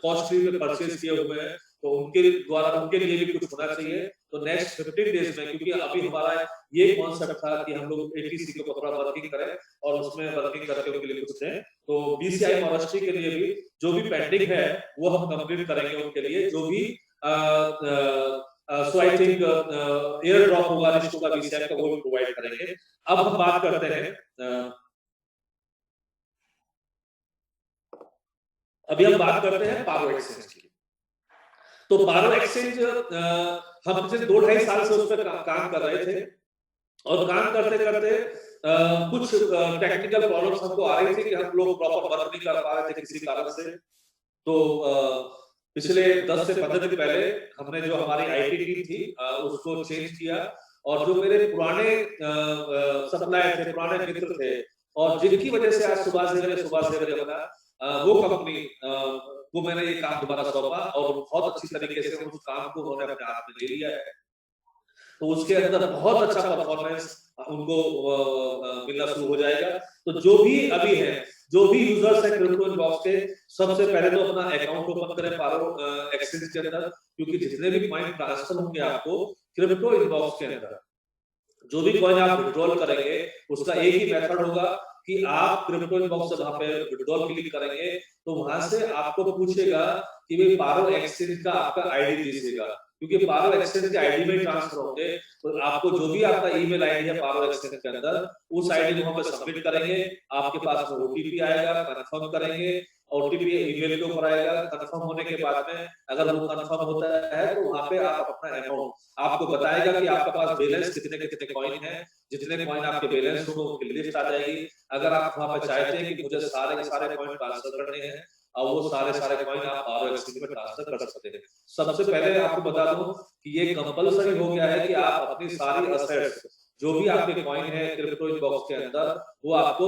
कॉस्टली में परचेज किए हुए हैं, तो उनके द्वारा उनके लिए भी कुछ होना चाहिए। तो नेक्स्ट 15 डेज में, क्योंकि अभी हमारा ये कॉन्सेप्ट था कि हम लोग एटीसी के ऊपर वर्किंग करें और उसमें वर्किंग करके उनके लिए कुछ दें, तो बीसीआई मॉनेस्ट्री के लिए भी जो भी पेंडिंग है वो हम कंप्लीट करेंगे उनके लिए, जो भी सो आई थिंक एयर ड्रॉप होगा अरिस्टो का बीसीआई का वो प्रोवाइड करेंगे। अब हम बात करते हैं अभी हम बात करते हैं पारो एक्सचेंज की। तो पारो एक्सचेंज हम पिछले 2-2.5 साल से उस पर काम कर रहे थे और काम करते करते कुछ टेक्निकल प्रॉब्लम्स हमको आ रही थी कि हम लोग प्रॉपर वर्क नहीं कर पा रहे थे किसी कारण से। तो पिछले 10 से 15 दिन पहले हमने जो हमारी आईटी टीम थी उसको चेंज किया और जो मेरे पुराने सप्लायर थे, पुराने मित्र थे और जिनकी वजह से आज सुभाष देवरे बना वो कंपनी वो मैंने ये काम दोबारा सौंपा और बहुत अच्छी तरीके से उस काम को उन्होंने अपने हाथ में ले लिया है। तो उसके अंदर बहुत अच्छा परफॉर्मेंस उनको मिलना शुरू हो जाएगा। तो जो भी अभी है, जो भी यूजर्स है क्रिप्टो इनबॉक्स के, सबसे पहले तो अपना अकाउंट ओपन करें पारो एक्सचेंज के अंदर, क्योंकि जितने भी कॉइन ट्रांसफर होंगे आपको क्रिप्टो इनबॉक्स के अंदर, जो भी कॉइन आप विड्रॉल करेंगे उसका एक ही मेथड होगा कि आप क्रिप्टो इनबॉक्स से वहां पे विड्रॉल क्लिक करेंगे तो वहां से आपको पूछेगा कि भाई पारो एक्सचेंज का आपका आईडी दीजिएगा, क्योंकि पारो एक्सचेंज के आईडी में ट्रांसफर होंगे। तो आपको जो भी आपका ईमेल आईडी है पारो एक्सचेंज के अंदर, उस आईडी को वहां पे सबमिट करेंगे, आपके पास में ओटीपी आएगा, कंफर्म करेंगे, ओटीपी ईमेल के ऊपर आएगा। कंफर्म होने के बाद में अगर वो कंफर्म होता है तो वहां पे आप अपना अमाउंट आपको बताएगा कि आपके पास बैलेंस कितने कितने कॉइन है, जितने कॉइन आपके बैलेंस हो उनकी लिस्ट आ जाएगी। अगर आप वहां पे चाहते हैं कि मुझे सारे के सारे कॉइन ट्रांसफर करने हैं और वो सारे कॉइन आप पारो एक्सचेंज में ट्रांसफर कर सकते हैं। सबसे पहले आपको बता दूं कि ये कंपलसरी हो गया है कि आप अपनी सारी असेट्स, जो भी आपके कॉइन है क्रिप्टो इनबॉक्स के अंदर, वो आपको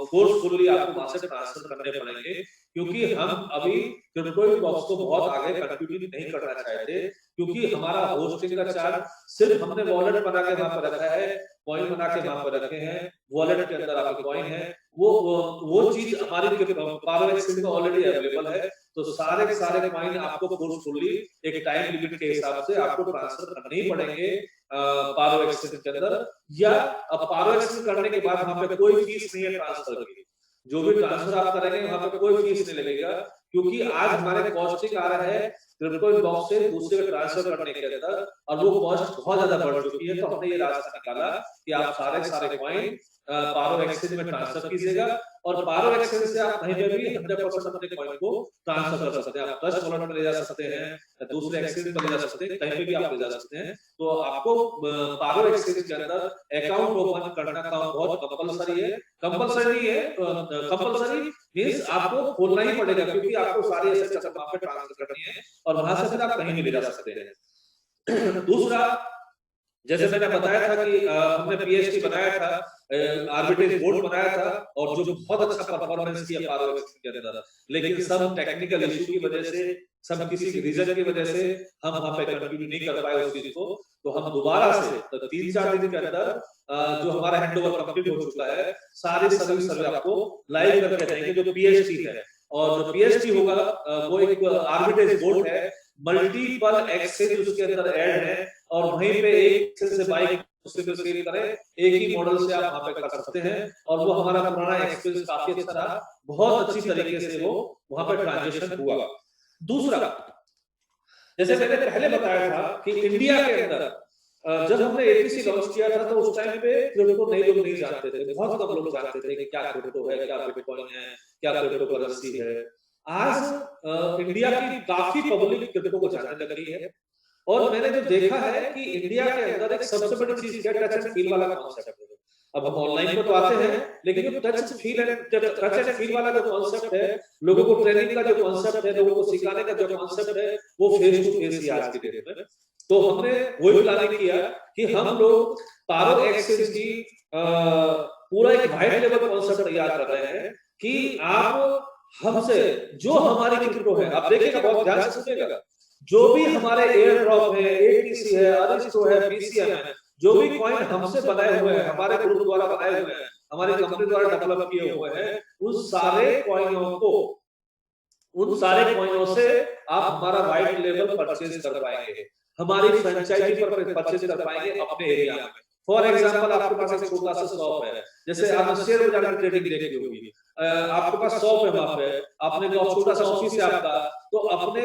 फोर्सफुली आपको वहां से ट्रांसफर करने पड़ेंगे, क्योंकि हम अभी क्रिप्टो इनबॉक्स को बहुत आगे कंट्रीब्यूट नहीं करना चाहते, क्योंकि हमारा होस्टिंग का चार्ज सिर्फ हमने वॉलेट बना के वहां पर रखा है, कॉइन बना के वहां पर रखे हैं, वॉलेट के अंदर आपके कॉइन है, वो चीज हमारी पारो एक्सचेंज में ऑलरेडी अवेलेबल है। तो सारे के सारे कॉइन आपको फोर्सफुली एक टाइम लिमिट के हिसाब से आपको ट्रांसफर करने ही पड़ेंगे पारो एक्सचेंज के अंदर। या अब पारो एक्सचेंज करने के बाद वहां पे कोई फीस नहीं है ट्रांसफर की, जो भी ट्रांसफर आप करेंगे वहां पे कोई फीस नहीं लगेगा, क्योंकि आज हमारे कॉस्टिंग आ रहा है क्रिप्टो इनबॉक्स से दूसरे को ट्रांसफर करने के अंदर और वो कॉस्ट बहुत ज्यादा बढ़ चुकी है। तो हमने ये रास्ता निकाला कि आप सारे कॉइन पारो एक्सचेंज में ट्रांसफर कीजिएगा और पारो एक्सचेंज से आप कहीं पे भी 100% अपने कॉइन को ट्रांसफर कर सकते हैं। आप ट्रस्ट वॉलेट में ले जा सकते हैं, दूसरे एक्सचेंज पर ले जा सकते हैं, कहीं पे भी आप ले जा सकते हैं। तो आपको पारो एक्सचेंज के अंदर अकाउंट ओपन करना का बहुत कंपलसरी है। कंपलसरी मींस आपको खोलना ही पड़ेगा, क्योंकि आपको सारी एसेट्स वहां पे ट्रांसफर करनी है और वहां से फिर आप कहीं भी ले जा सकते हैं। दूसरा, जैसे मैंने बताया था कि हमने पीएचडी बनाया था, आर्बिट्रेज बोर्ड बनाया था और जो बहुत अच्छा परफॉर्मेंस किया पारो एक्सचेंज के अंदर, लेकिन सब टेक्निकल इशू की वजह से, सब किसी रीजन की वजह से हम वहां पे कंटिन्यू नहीं कर पाए उस चीज को। तो हम दोबारा से 3-4 दिन के अंदर जो हमारा हैंडओवर कंप्लीट हो चुका है, सारी सर्विस आपको लाइव करके देंगे जो पीएचडी है। और जो पीएचडी होगा वो एक आर्बिट्रेज बोर्ड है, मल्टीपल एक्सचेंज उसके अंदर ऐड है और वहीं पे एक एक्सचेंज से बाइक उससे सेल करें, एक ही मॉडल से आप वहां पे कर सकते हैं। और वो हमारा पुराना एक्सपीरियंस काफी अच्छा रहा, बहुत अच्छी तरीके से वो वहां पे ट्रांजेक्शन हुआ। दूसरा, जैसे मैंने पहले बताया था कि इंडिया के अंदर जब हमने एटीसी लॉन्च किया था तो उस टाइम पे क्रिप्टो नए लोग नहीं जानते थे, बहुत कम लोग जानते थे कि क्या क्रिप्टो है, क्या बिटकॉइन है, क्या क्रिप्टो करेंसी है। आज इंडिया की काफी पब्लिक क्रिप्टो को जानने लगी है और मैंने जो देखा है कि इंडिया के अंदर एक सबसे बड़ी चीज क्या टच एंड फील वाला कॉन्सेप्ट है। अब हम ऑनलाइन पे तो आते हैं, लेकिन जो टच एंड फील वाला जो कॉन्सेप्ट है, लोगों को ट्रेनिंग का जो कॉन्सेप्ट है, लोगों को सिखाने का जो कॉन्सेप्ट है, वो फेस टू फेस ही आज की डेट में। तो हमने वही प्लानिंग किया कि हम लोग पारो एक्सचेंज की पूरा एक वाइड लेवल कॉन्सेप्ट तैयार कर रहे हैं कि आप हमसे जो हमारी क्रिप्टो है, आप देखिएगा, बहुत ध्यान से सुनिएगा, जो भी हमारे एयर ड्रॉप है, एटीसी है, अरिस्टो है, बीसीएम है, जो भी कॉइन हमसे बनाए हुए हैं, हमारे ग्रुप द्वारा बनाए हुए हैं, हमारी कंपनी द्वारा डेवलप किए हुए हैं, उन सारे कॉइनों से आप हमारा वाइड लेवल परचेज कर पाएंगे, हमारी फ्रेंचाइजी पर परचेज कर पाएंगे अपने एरिया में। फॉर एग्जांपल, आपके पास एक छोटा सा शॉप है, जैसे आप शेयर बाजार की ट्रेडिंग देखी होगी, आपके पास शॉप है, वहां पे आपने छोटा सा ऑफिस है आपका, तो अपने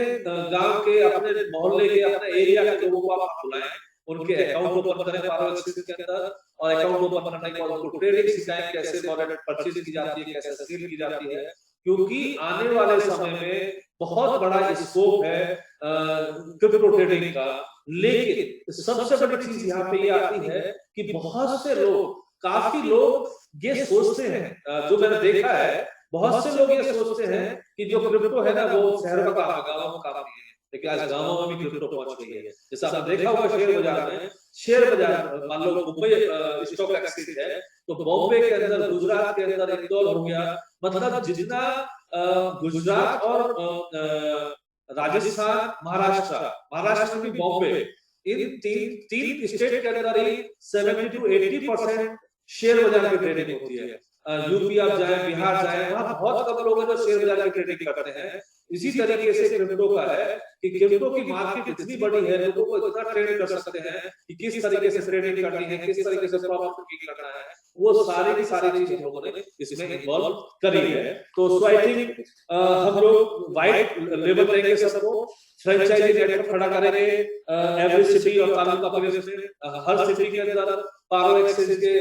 गांव के, अपने मोहल्ले के, अपने एरिया के लोगों को आप बुलाएं, उनके अकाउंट ओपन करें पारो एक्सचेंज के अंदर और अकाउंट ओपन करने के बाद उनको ट्रेडिंग सिखाएं, कैसे वॉलेट परचेज की जाती है, कैसे सेल की जाती है, क्योंकि आने वाले समय में बहुत बड़ा स्कोप है क्रिप्टो ट्रेडिंग का। लेकिन सबसे बड़ी चीज यहाँ पे ये आती है कि बहुत से लोग, काफी लोग ये सोचते हैं, जो मैंने देखा है, बहुत से लोग ये सोचते हैं कि जो क्रिप्टो है ना वो शहरों का काम है, गाँवों में काम नहीं है। लेकिन आज गाँवों में भी क्रिप्टो पहुंच गई है। जैसा आपने देखा होगा शेयर बाजार में, शेयर बाजार मान लो मुंबई स्टॉक एक्सचेंज है, तो बॉम्बे के अंदर, गुजरात के अंदर इंदौर हो गया, मतलब जितना गुजरात और राजस्थान, महाराष्ट्र में बॉम्बे, इन तीन स्टेट के अंदर ही 70 to 80% शेयर बाजार की ट्रेडिंग होती है। यूपी आप जाए, बिहार जाए, वहां बहुत कम लोग हैं जो शेयर बाजार की ट्रेडिंग करते हैं। इसी तरीके से क्रिप्टो का है कि क्रिप्टो की मार्केट इतनी बड़ी है, लोगों को इतना ट्रेड कर सकते हैं कि किस तरीके से ट्रेडिंग करनी है, किस तरीके से प्रॉफिट बुकिंग करना है, वो सारी की सारी चीजें लोगों ने इसमें इन्वॉल्व करी है। तो सो आई थिंक हम लोग वाइड लेवल देंगे सबको, फ्रेंचाइजी नेटवर्क खड़ा करेंगे एवरी सिटी और तालुका प्लेस में, हर सिटी के अंदर पारो एक्सचेंज के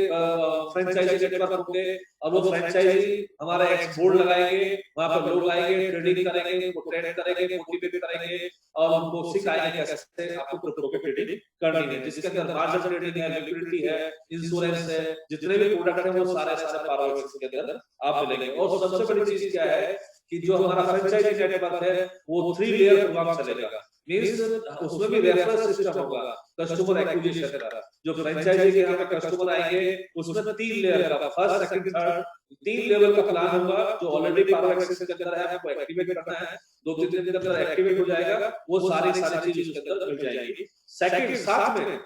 फ्रेंचाइजी नेटवर्क होंगे, और वो फ्रेंचाइजी हमारा एक्स बोर्ड लगाएंगे, वहां पर लोग आएंगे, ट्रेडिंग करेंगे, वो ट्रेड करेंगे, मोटिवेट करेंगे, और उनको सिखाएंगे कैसे आपको क्रिप्टो की ट्रेडिंग करनी है, जिसके अंदर मार्जिन ट्रेडिंग है, लिक्विडिटी है, इंश्योरेंस है, जितने भी प्रोडक्ट है वो सारे पारो एक्सचेंज के अंदर आप मिलेंगे। और सबसे बड़ी चीज क्या है कि जो हमारा फ्रेंचाइजी नेटवर्क है वो 3 लेयर प्रोग्राम चलेगा। मींस उसमें भी रेफरल सिस्टम होगा, कस्टमर एक्विजिशन का। जो फ्रेंचाइजी के यहाँ पे कस्टमर आएंगे उसमें 3 लेयर का, फर्स्ट, सेकंड, थर्ड, 3 लेवल का प्लान होगा, जो ऑलरेडी पावर एक्सेस के अंदर है, आपको एक्टिवेट करना है, 2-3 दिन के अंदर एक्टिवेट हो जाएगा, वो सारी चीज उसके अंदर मिल जाएगी। सेकंड, साथ में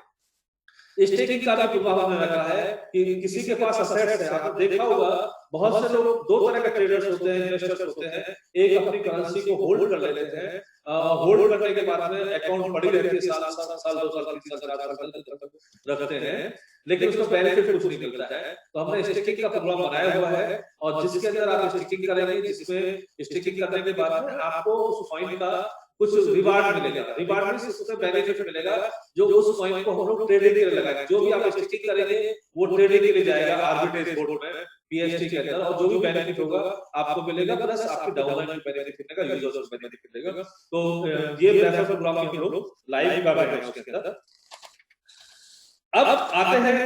स्टेकिंग का भी प्रभाव हमने रखा है कि किसी के पास असेट्स है, आपने देखा होगा बहुत से लोग 2 तरह के ट्रेडर्स होते हैं, इन्वेस्टर्स होते हैं। एक अपनी करेंसी को होल्ड कर लेते हैं, होल्ड करने के बाद में अकाउंट पड़ी रहती है, साल 2 साल 3 साल 4 साल रखते हैं, लेकिन उसका बेनिफिट कुछ नहीं मिलता है। तो हमने स्टेकिंग का प्रोग्राम बनाया हुआ है, और जिसके अंदर आप स्टेकिंग करेंगे, जिसमें स्टेकिंग करने के बाद में आपको उस कॉइन का कुछ रिवार्ड मिलेगा। रिवार्ड मींस उससे बेनिफिट मिलेगा, जो उस कॉइन को हम लोग ट्रेडिंग के लिए लगाएंगे। जो भी आप स्टेकिंग करेंगे वो ट्रेडिंग के लिए जाएगा आर्बिट्रेज बोर्ड में, पीएसटी के अंदर, और जो भी बेनिफिट होगा आपको मिलेगा, प्लस आपकी डाउनलाइन में बेनिफिट मिलेगा, यूजर्स को बेनिफिट मिलेगा। तो ये रेफरल प्रोग्राम हम लोग लाइव कर रहे हैं उसके अंदर। अब आते हैं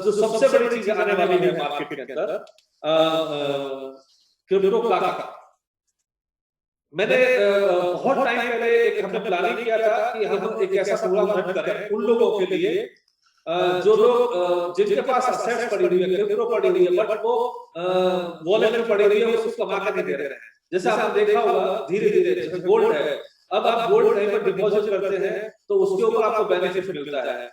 जो सबसे बड़ी चीज आने वाली है मार्केट के अंदर, क्रिप्टो का। मैंने बहुत टाइम पहले एक हमने प्लानिंग किया था कि हम एक ऐसा प्रोग्राम रन करें उन लोगों के लिए जो लोग जिनके पास असेट्स पड़ी हुई है, क्रिप्टो पड़ी हुई है, बट वो वॉलेट में पड़ी हुई है, उसको कमा के नहीं दे रहे हैं। जैसे आपने देखा होगा धीरे धीरे, जैसे गोल्ड है, अब आप गोल्ड कहीं पर डिपॉजिट करते हैं तो उसके ऊपर आपको बेनिफिट मिलता है।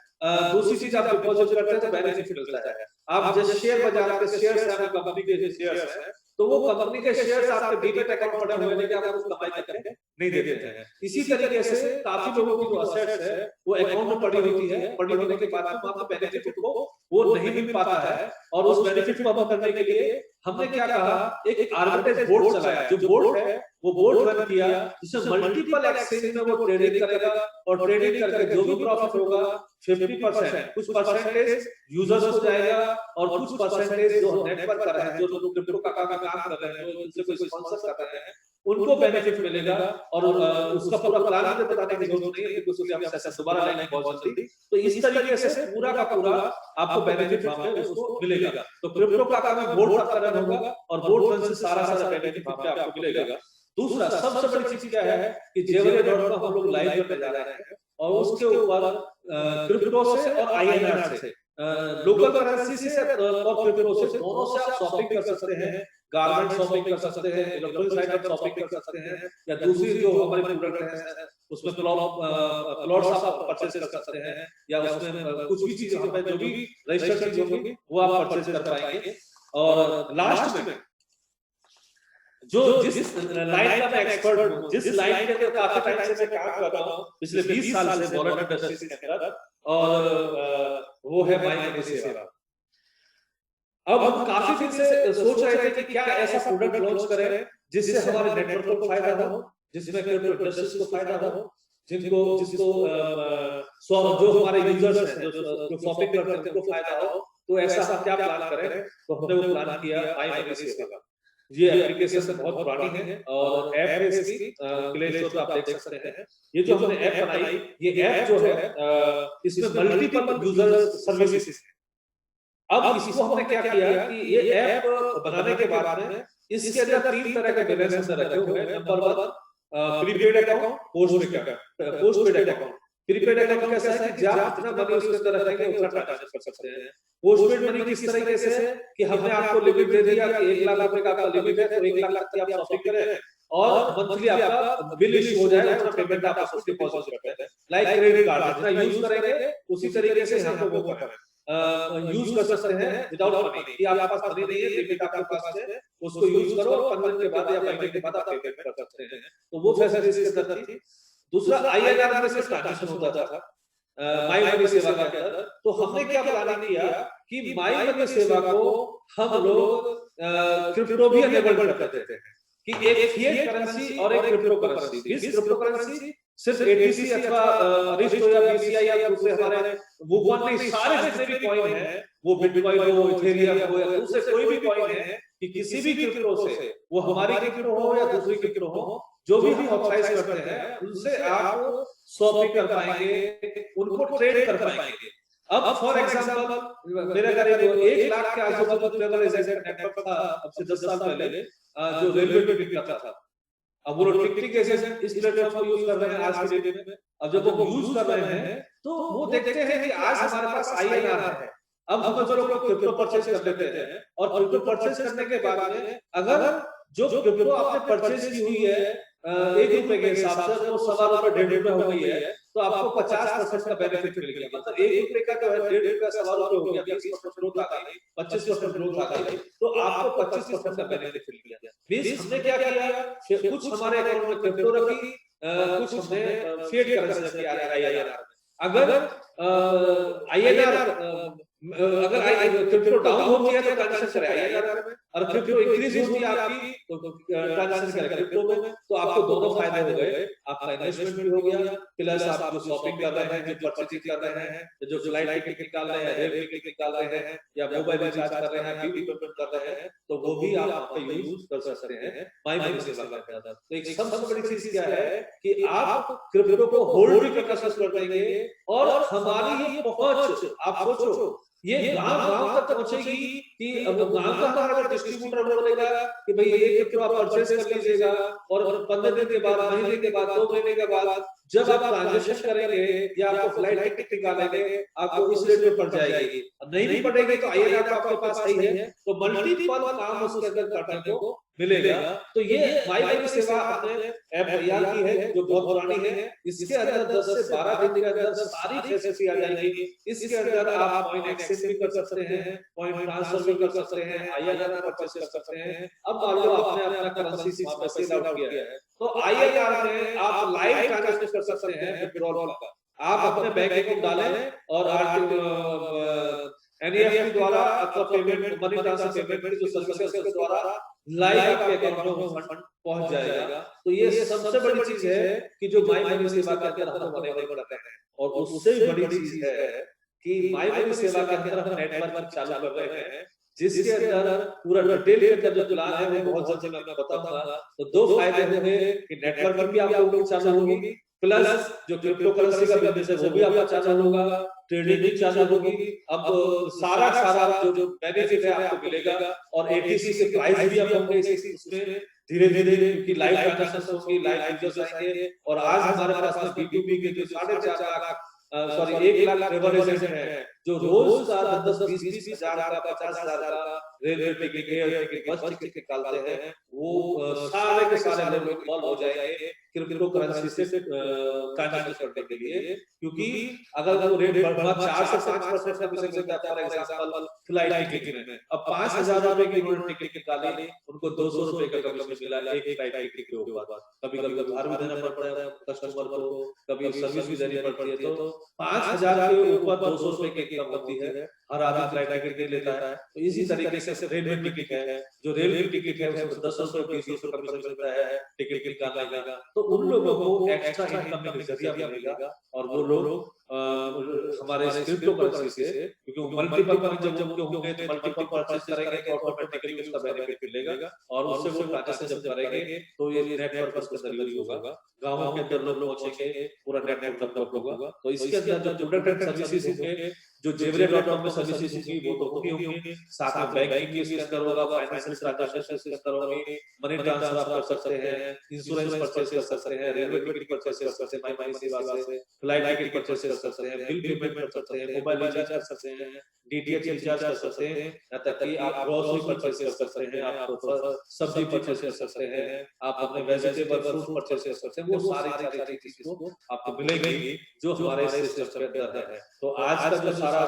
दूसरी चीज, आप डिपॉजिट करते हैं तो बेनिफिट मिलता है। आप जैसे शेयर बाजार के शेयर्स हैं, कंपनी के शेयर्स हैं, तो वो कंपनी के शेयर्स आपके डीमेट अकाउंट पड़े हुए लेके आप उसको कमाई करके नहीं देते हैं। इसी तरीके से काफी लोगों की जो असेट्स है वो अकाउंट में पड़ी होती है, पड़ी होने के बाद आपको बेनिफिट को वो नहीं मिल पाता है, और उस बेनिफिट को कम करने के लिए हमने क्या कहा, एक आर्बिट्रेज बोर्ड चलाया। जो बोर्ड है वो बोर्ड रन किया, जिसमें मल्टीपल एक्सचेंज में वो ट्रेडिंग करेगा, और ट्रेडिंग करके जो भी प्रॉफिट होगा 50%, कुछ परसेंटेज यूजर्स को जाएगा, और कुछ परसेंटेज जो नेटवर्क कर रहे हैं, जो लोग क्रिप्टो का काम कर रहे हैं, जो इनसे कोई स्पॉन्सर कर रहे हैं, उनको बेनिफिट मिलेगा। और उसका पूरा प्लान हमें बताने की जरूरत नहीं है, क्योंकि उसके हम सेशन दोबारा लेंगे बहुत जल्दी। तो इस तरीके से पूरा का पूरा आपको बेनिफिट वहां पे उसको मिलेगा। तो क्रिप्टो का काम बोर्ड का रन होगा, और बोर्ड रन से सारा बेनिफिट वहां पे आपको मिलेगा। दूसरा सबसे बड़ी चीज क्या है कि जेवले.com हम लोग लाइव करने जा रहे हैं, और उसके ऊपर क्रिप्टो से और आईएनआर से, लोकल करेंसी से और क्रिप्टो से, दोनों से आप शॉपिंग कर सकते हैं, गारमेंट शॉपिंग कर सकते हैं, इलेक्ट्रॉनिक्स आइटम शॉपिंग कर सकते हैं, या दूसरी जो हमारे प्रोडक्ट है उसमें प्लॉट्स आप परचेज कर सकते हैं, या उसमें कुछ भी चीज जो भी रजिस्टर्ड चीज होगी वो आप परचेज कर पाएंगे। और लास्ट में जो जिस लाइन का मैं एक्सपर्ट हूं, जिस लाइन के अंदर काफी टाइम से मैं काम कर रहा हूं, पिछले 20 साल से वॉलेट इंडस्ट्रीज के अंदर, और वो है माई सेवा। अब हम काफी दिन से सोच रहे थे कि क्या ऐसा प्रोडक्ट लॉन्च करें जिससे हमारे नेटवर्क को फायदा हो, जिसमें क्रिप्टो इंडस्ट्रीज को फायदा हो, जिसको जो हमारे यूजर्स हैं, जो शॉपिंग करते हैं, उनको फायदा हो। तो ऐसा हम क्या प्लान करें, तो हमने वो प्लान किया माई सेवा। ये एप्लीकेशन बहुत पुरानी है और ऐप है इसकी, प्ले स्टोर पे आप देख सकते हैं। ये जो हमने ऐप बनाई, ये ऐप जो है इसमें मल्टीपल यूजर सर्विसेज है। अब इसको हमने क्या किया कि ये ऐप बनाने के बाद में इसके अंदर 3 तरह के बैलेंस अंदर रखे हुए हैं। Number 1 prepaid account, postpaid account. Prepaid account कैसा है कि आप जितना मनी उसके अंदर रखेंगे उतना ट्रांजैक्शन कर सकते हैं। पोस्टपेड मनी किस तरीके से है कि हमने आपको लिमिट दे दिया कि 1 लाख रुपए का आपका लिमिट है, तो 1 लाख तक की आप शॉपिंग करें और मंथली आपका बिल इश्यू हो जाए, उतना पेमेंट आप उसको डिपॉजिट करते हैं। लाइक क्रेडिट कार्ड जितना यूज करेंगे उसी तरीके से हम लोग वो करें यूज कर सकते हैं विदाउट मनी, कि आपके पास मनी नहीं है, लिमिट आपके पास है, उसको यूज करो और 15 दिन के बाद या महीने के बाद आप पेमेंट कर सकते हैं। तो वो फैसिलिटी इसके अंदर थी। दूसरा आईएनआर में से ट्रांजैक्शन होता था माई मनी सेवा के अंदर। तो हमने क्या प्लानिंग किया कि माई मनी सेवा को हम लोग क्रिप्टो भी एनेबल कर देते हैं कि एक फिएट करेंसी और एक क्रिप्टो करेंसी। इस क्रिप्टो करेंसी सिर्फ एटीसी अथवा अरिस्टो या बीसीआई या दूसरे हमारे वूकॉन नहीं, सारे जितने भी कॉइन है, वो बिटकॉइन हो, इथेरियम हो या दूसरे कोई भी कॉइन है, कि किसी भी क्रिप्टो से, वो हमारी क्रिप्टो हो या दूसरी क्रिप्टो हो, जो भी हम ऑथराइज करते हैं उनसे आप स्वैप कर पाएंगे, उनको ट्रेड कर पाएंगे। अब फॉर एग्जांपल मेरे करीब 1 लाख के आजू-बाजू ट्रैवल एजेंट नेटवर्क था अब से 10 साल पहले, जो रेलवे टिकट करता था। अब वो टिकटिंग एजेंट इस प्लेटफॉर्म को यूज कर रहे हैं आज की डेट में। अब जब वो यूज कर रहे हैं तो वो देखते हैं कि आज हमारे पास आईएनआर है, अब हम चलो क्रिप्टो परचेज कर लेते हैं, और क्रिप्टो परचेज करने के बाद में अगर जो क्रिप्टो आपने परचेज की हुई है 1 रुपए के हिसाब से, तो 1.25 रुपए 1.5 रुपए हो गई है, तो आपको 50% का बेनिफिट मिल गया। मतलब 1 रुपए का जो है 1.5 रुपए 1.25 रुपए हो गया, 20% ग्रोथ आ गई, 25% ग्रोथ आ गई, तो आपको 25% का बेनिफिट मिल गया। मींस हमने क्या किया, कुछ हमारे अकाउंट में क्रिप्टो रखी, कुछ हमने फिएट करेंसी रखी आईएनआर में। अगर आईएनआर अगर क्रिप्टो डाउन होती है तो ट्रांजैक्शन करें आईएनआर में, और क्रिप्टो इंक्रीज होती है आपकी तो ट्रांजैक्शन करें क्रिप्टो में। तो आपको दोनों फायदे हो गए, आपका इन्वेस्टमेंट भी हो गया, प्लस आप जो शॉपिंग कर रहे हैं, जो परचेजिंग कर रहे हैं, जो फ्लाइट टिकट निकाल रहे हैं, रेल टिकट निकाल रहे हैं, या मोबाइल रिचार्ज कर रहे हैं, बिल पेमेंट कर रहे हैं, तो वो भी आप आपका यूज कर सकते हैं माई मनी सेवा के अंदर। तो एक सबसे बड़ी चीज क्या है कि आप क्रिप्टो को होल्ड भी कर पाएंगे, और हमारी ये पहुंच आप सोचो ये गांव तक पहुंचेगी कि अब गांव का हमारा डिस्ट्रीब्यूटर बोलेगा कि भाई ये क्रिप्टो आप परचेज कर लीजिएगा, और 15 दिन के बाद, महीने के बाद, 2 महीने के बाद जब आप ट्रांजैक्शन करेंगे या आपको फ्लाइट टिकट निकालेंगे, आपको इस रेट में पड़ जाएगी। अब नहीं भी पड़ेगी तो आईएनआर तो आपके पास सही है, तो मल्टीपल काम उसके अंदर करने को मिलेगा। तो ये माई मनी सेवा आपने ऐप तैयार की है जो बहुत पुरानी है, इसके अंदर 10 से 12 दिन के अंदर सारी फैसिलिटी आ जाएगी। इसके अंदर आप कॉइन एक्सचेंज भी कर सकते हैं, कॉइन ट्रांसफर भी कर सकते हैं, आईएनआर परचेज कर सकते हैं। अब मान लो आपने अपना करेंसी वहां पे सेल आउट किया है, तो आईएनआर में आप लाइव ट्रांजैक्शन कर सकते हैं विथड्रॉल का। आप अपने बैंक अकाउंट डालें और एनईएफटी द्वारा अथवा पेमेंट मनी ट्रांसफर पेमेंट की जो सर्विस है उसके द्वारा लाइव आपके अकाउंट में फंड पहुंच जाएगा। तो ये सबसे बड़ी चीज है कि जो माई मनी सेवा के अंदर हम अवेलेबल करते हैं, और उससे बड़ी चीज है कि माई मनी सेवा के अंदर हम नेटवर्क चालू कर रहे हैं, जिसके अंदर पूरा डिटेल के अंदर जो प्लान है वो बहुत जल्द मैं आपको बताऊंगा। तो 2 फायदे होंगे कि नेटवर्क भी आप लोगों को चालू होगी, प्लस जो क्रिप्टो करेंसी का बिजनेस है वो भी आपका चालू होगा, ट्रेडिंग भी चालू होगी। अब सारा जो बेनिफिट है आपको मिलेगा, और एटीसी के प्राइस भी अब होंगे इसमें धीरे-धीरे, क्योंकि लाइव ट्रांजैक्शन होगी, लाइव यूजर्स आएंगे। और आज हमारे पास में B2B के जो 4.5 लाख 1 लाख ट्रैवल एजेंट हैं, जो रोज का 10-20 हजार का 50,000 का रेलवे टिकट, एयर टिकट, बस टिकट निकालते हैं, वो सारे के सारे लोग इन्वॉल्व हो जाएंगे क्रिप्टो करेंसी से ट्रांजैक्शन करने के लिए। क्योंकि अगर वो रेट बढ़ा 4 से 5% का मिल सकता है, फॉर एग्जांपल फ्लाइट टिकट में अब 5,000 रुपए की उन्होंने टिकट निकाली, उनको 200 रुपए का कमीशन मिला एक फ्लाइट टिकट के ऊपर। कभी-कभी उधार भी देना पड़ता है कस्टमर को, कभी सर्विस भी देनी पड़ती है। तो 5,000 के ऊपर 200 रुपए की इनकम होती है, हर आदमी फ्लाइट टिकट लेता है। तो इसी तरीके से रेलवे टिकट है, जो रेलवे टिकट है उसमें 10 रुपए 20 रुपए कमीशन मिलता है टिकट निकालने का। तो उन लोगों को एक्स्ट्रा इनकम का जरिया मिलेगा, और वो लोग हमारे क्रिप्टो करेंसी से, क्योंकि क्योंकि मल्टीपल पॉइंट जब उनके होंगे तो मल्टीपल परचेस करेंगे तो ऑटोमेटिकली उसका बेनिफिट मिलेगा और उससे वो ट्रांजैक्शन जब करेंगे तो ये नेटवर्क उसके अंदर यूज होगा, गांवों के अंदर लोग पहुंचेंगे, पूरा नेटवर्क डेवलप होगा। तो इसके अंदर जो प्रोडक्ट एंड सर्विसेज होंगे, जो जेवरे.com में सर्विसेज होगी वो तो होगी, साथ में बैंकिंग के इसके अंदर होगा, फाइनेंशियल ट्रांजैक्शन इसके अंदर होंगे, मनी ट्रांसफर आप कर सकते हैं, इंश्योरेंस परचेस कर सकते हैं, रेलवे टिकट परचेस कर सकते हैं, माई मनी सेवा से फ्लाइट टिकट परचेस कर सकते हैं, बिल पेमेंट कर सकते हैं, मोबाइल रिचार्ज कर सकते हैं, डीटीएच रिचार्ज कर सकते हैं, यहाँ तक कि आप ग्रोसरी परचेस कर सकते हैं, आप सब्जी परचेस कर सकते हैं, आप अपने वेजिटेबल फ्रूट परचेस कर सकते हैं, वो सारी चीजें आपको मिलेंगी जो हमारे सिस्टम के अंदर है। तो आज का जो सारा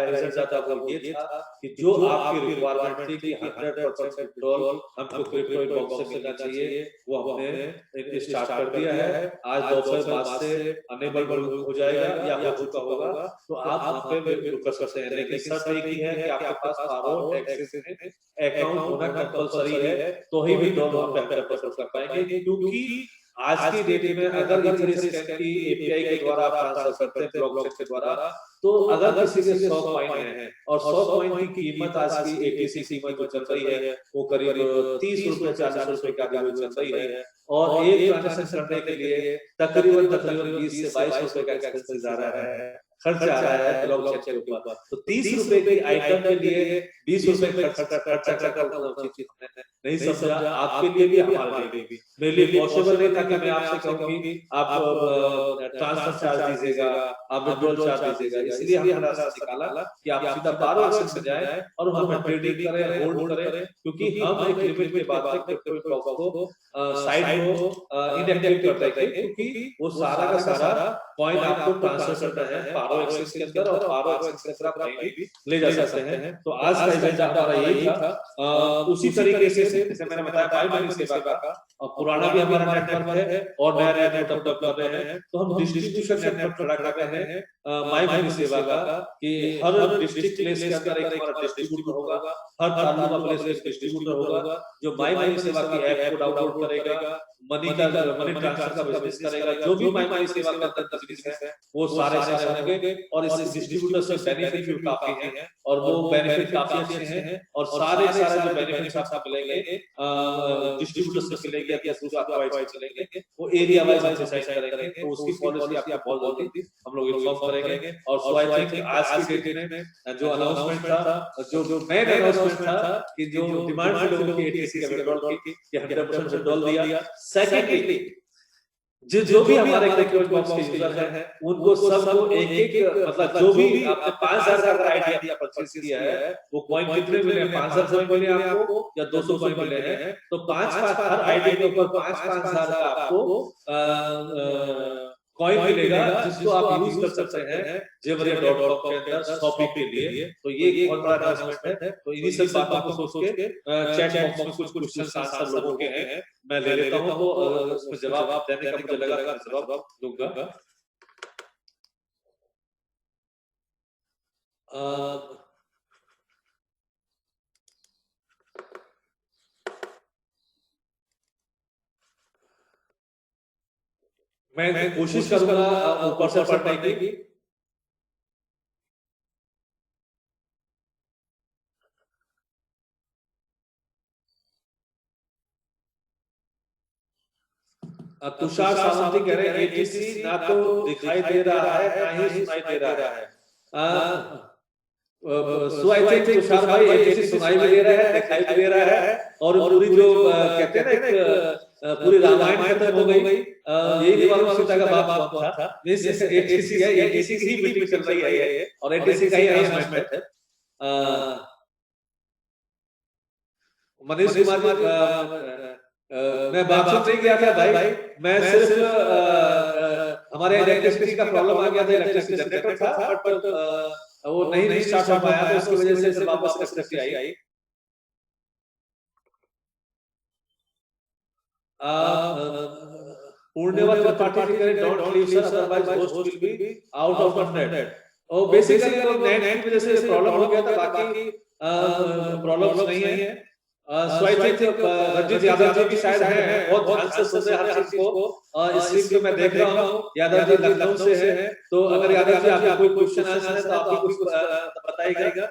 रिजल्ट था वो ये था कि जो आपकी रिक्वायरमेंट थी कि 100% विड्रॉल हमको क्रिप्टो बॉक्स से मिलना चाहिए, वो हमने स्टार्ट कर दिया है। आज दोपहर बाद से अनेबल हो जाएगा या हो चुका होगा, तो आप वहाँ पे विड्रॉ कर सकते हैं। लेकिन शर्त एक ही है कि आपके पास पारो एक्सेस अकाउंट होना कंपलसरी है, तो ही विड्रॉल वहाँ पे 100% कर पाएंगे। क्योंकि आज की डेट में अगर इथेरियम की एपीआई के द्वारा आप ट्रांसफर करते हैं ब्लॉकचेन के द्वारा, तो अगर किसी के 100 कॉइन है और 100 कॉइन की कीमत आज की एटीसी कीमत जो चल रही है वो करीब 30 रुपए 40 रुपए के आगे चल रही है, और एक ट्रांजैक्शन करने के लिए तकरीबन 20 से 22 रुपए का एक्सपेंस आ रहा है, खर्च आ रहा है ब्लॉकचेन के ऊपर। तो 30 रुपए के आइटम के लिए 20 रुपए खर्चा कर नहीं समझा, आपके लिए भी हमारे लिए भी मेरे लिए पॉसिबल नहीं था कि मैं आपसे कहूं कि आप ट्रांसफर चार्ज दीजिएगा, आप विड्रॉल चार्ज दीजिएगा। इसलिए हमने रास्ता निकाला कि आप सीधा बारो एक्सेस में जाएं और वहां पर ट्रेडिंग करें, होल्ड करें, क्योंकि हम एक लिमिट के बाद में क्रिप्टो को साइड को इनएक्टिव कर देंगे, क्योंकि वो सारा का सारा कॉइन आपको ट्रांसफर करना है पारो एक्सेस के अंदर, और पारो एक्सेस से आप कहीं भी ले जा सकते हैं। तो आज का इवेंट हमारा यही था। उसी तरीके से जैसे मैंने बताया माई मनी सेवा का पुराना भी हमारा नेटवर्क है और नया नेटवर्क डेवलप कर रहे हैं, तो हम डिस्ट्रीब्यूशन नेटवर्क खड़ा कर रहे हैं माई मनी सेवा का, कि हर डिस्ट्रिक्ट प्लेस के अंदर एक हमारा डिस्ट्रीब्यूटर होगा, हर तालुका प्लेस में डिस्ट्रीब्यूटर होगा जो माई मनी सेवा की ऐप को डाउनलोड करेगा, मनी ट्रांसफर का बिजनेस करेगा, जो भी माई मनी सेवा का अंदर बिजनेस है वो सारे होंगे। और इस डिस्ट्रीब्यूटर से बेनिफिट भी काफी है, और वो बेनिफिट काफी अच्छे हैं, और सारे जो बेनिफिट्स आपको मिलेंगे डिस्ट्रीब्यूटर से मिलेंगे या दूसरा प्रोवाइडर से मिलेंगे, वो एरिया वाइज डिसाइड करेंगे। तो उसकी पॉलिसी आपको बहुत जल्दी हम लोग इन्फॉर्म करेंगे। और सो आई थिंक आज की डेट में जो अनाउंसमेंट था, जो मेन अनाउंसमेंट था कि जो डिमांड थी लोगों की एटीसी के विड्रॉल की, कि 100% विड्रॉल दिया। सेकेंडली जो भी हमारे क्रिप्टो बॉक्स के यूजर हैं उनको सबको एक मतलब जो भी आपने 5000 का आइडिया दिया परचेज किया है, वो कॉइन कितने मिले हैं, 5000 कॉइन मिले आपको या 200 कॉइन मिले हैं, तो 5 हर आइडिया के ऊपर 5,000 का आपको कॉइन मिलेगा, जिसको आप यूज कर सकते हैं जेवरिया.com के अंदर शॉपिंग के लिए। तो ये एक बहुत बड़ा अनाउंसमेंट है। तो इन्हीं सब बातों को सोच के चैट बॉक्स में कुछ क्वेश्चन आंसर लोगों के हैं, मैं ले लेता हूं, तो उसमें जवाब देने का मुझे लगा मैं जवाब दूंगा। मैं कोशिश करूंगा ऊपर से पढ़ने की। तुषार सावंती कह रहे हैं एटीसी ना तो दिखाई दे रहा है ना ही सुनाई दे रहा है। सो आई थिंक तुषार भाई एटीसी सुनाई भी दे रहा है, दिखाई भी दे रहा है, और पूरी जो कहते हैं ना पूरी रामायण खत्म हो गई। यही मालूम सीता का बाप कौन था, एटीसी है, एटीसी की ही मीटिंग चल रही है और एटीसी का ही अनाउंसमेंट है। मनीष कुमार मैं बात नहीं किया था भाई, मैं सिर्फ हमारे इलेक्ट्रिसिटी का प्रॉब्लम आ गया था, इलेक्ट्रिसिटी जनरेटर था बट वो नहीं स्टार्ट हो पाया, तो उसकी वजह से वापस इलेक्ट्रिसिटी आई। पूर्णिमा त्रिपाठी कह रहे don't leave sir otherwise host will be out of net. और बेसिकली नेट की वजह से प्रॉब्लम हो गया था, बाकी प्रॉब्लम्स नहीं है। सो आई थिंक रंजीत यादव जी भी शायद हैं, बहुत ध्यान से सुन रहे हैं हर चीज को। स्क्रीन पे मैं देख रहा हूँ यादव जी लखनऊ से है, तो अगर यादव जी आपको कोई क्वेश्चन आंसर है तो आप भी कुछ बताइएगा।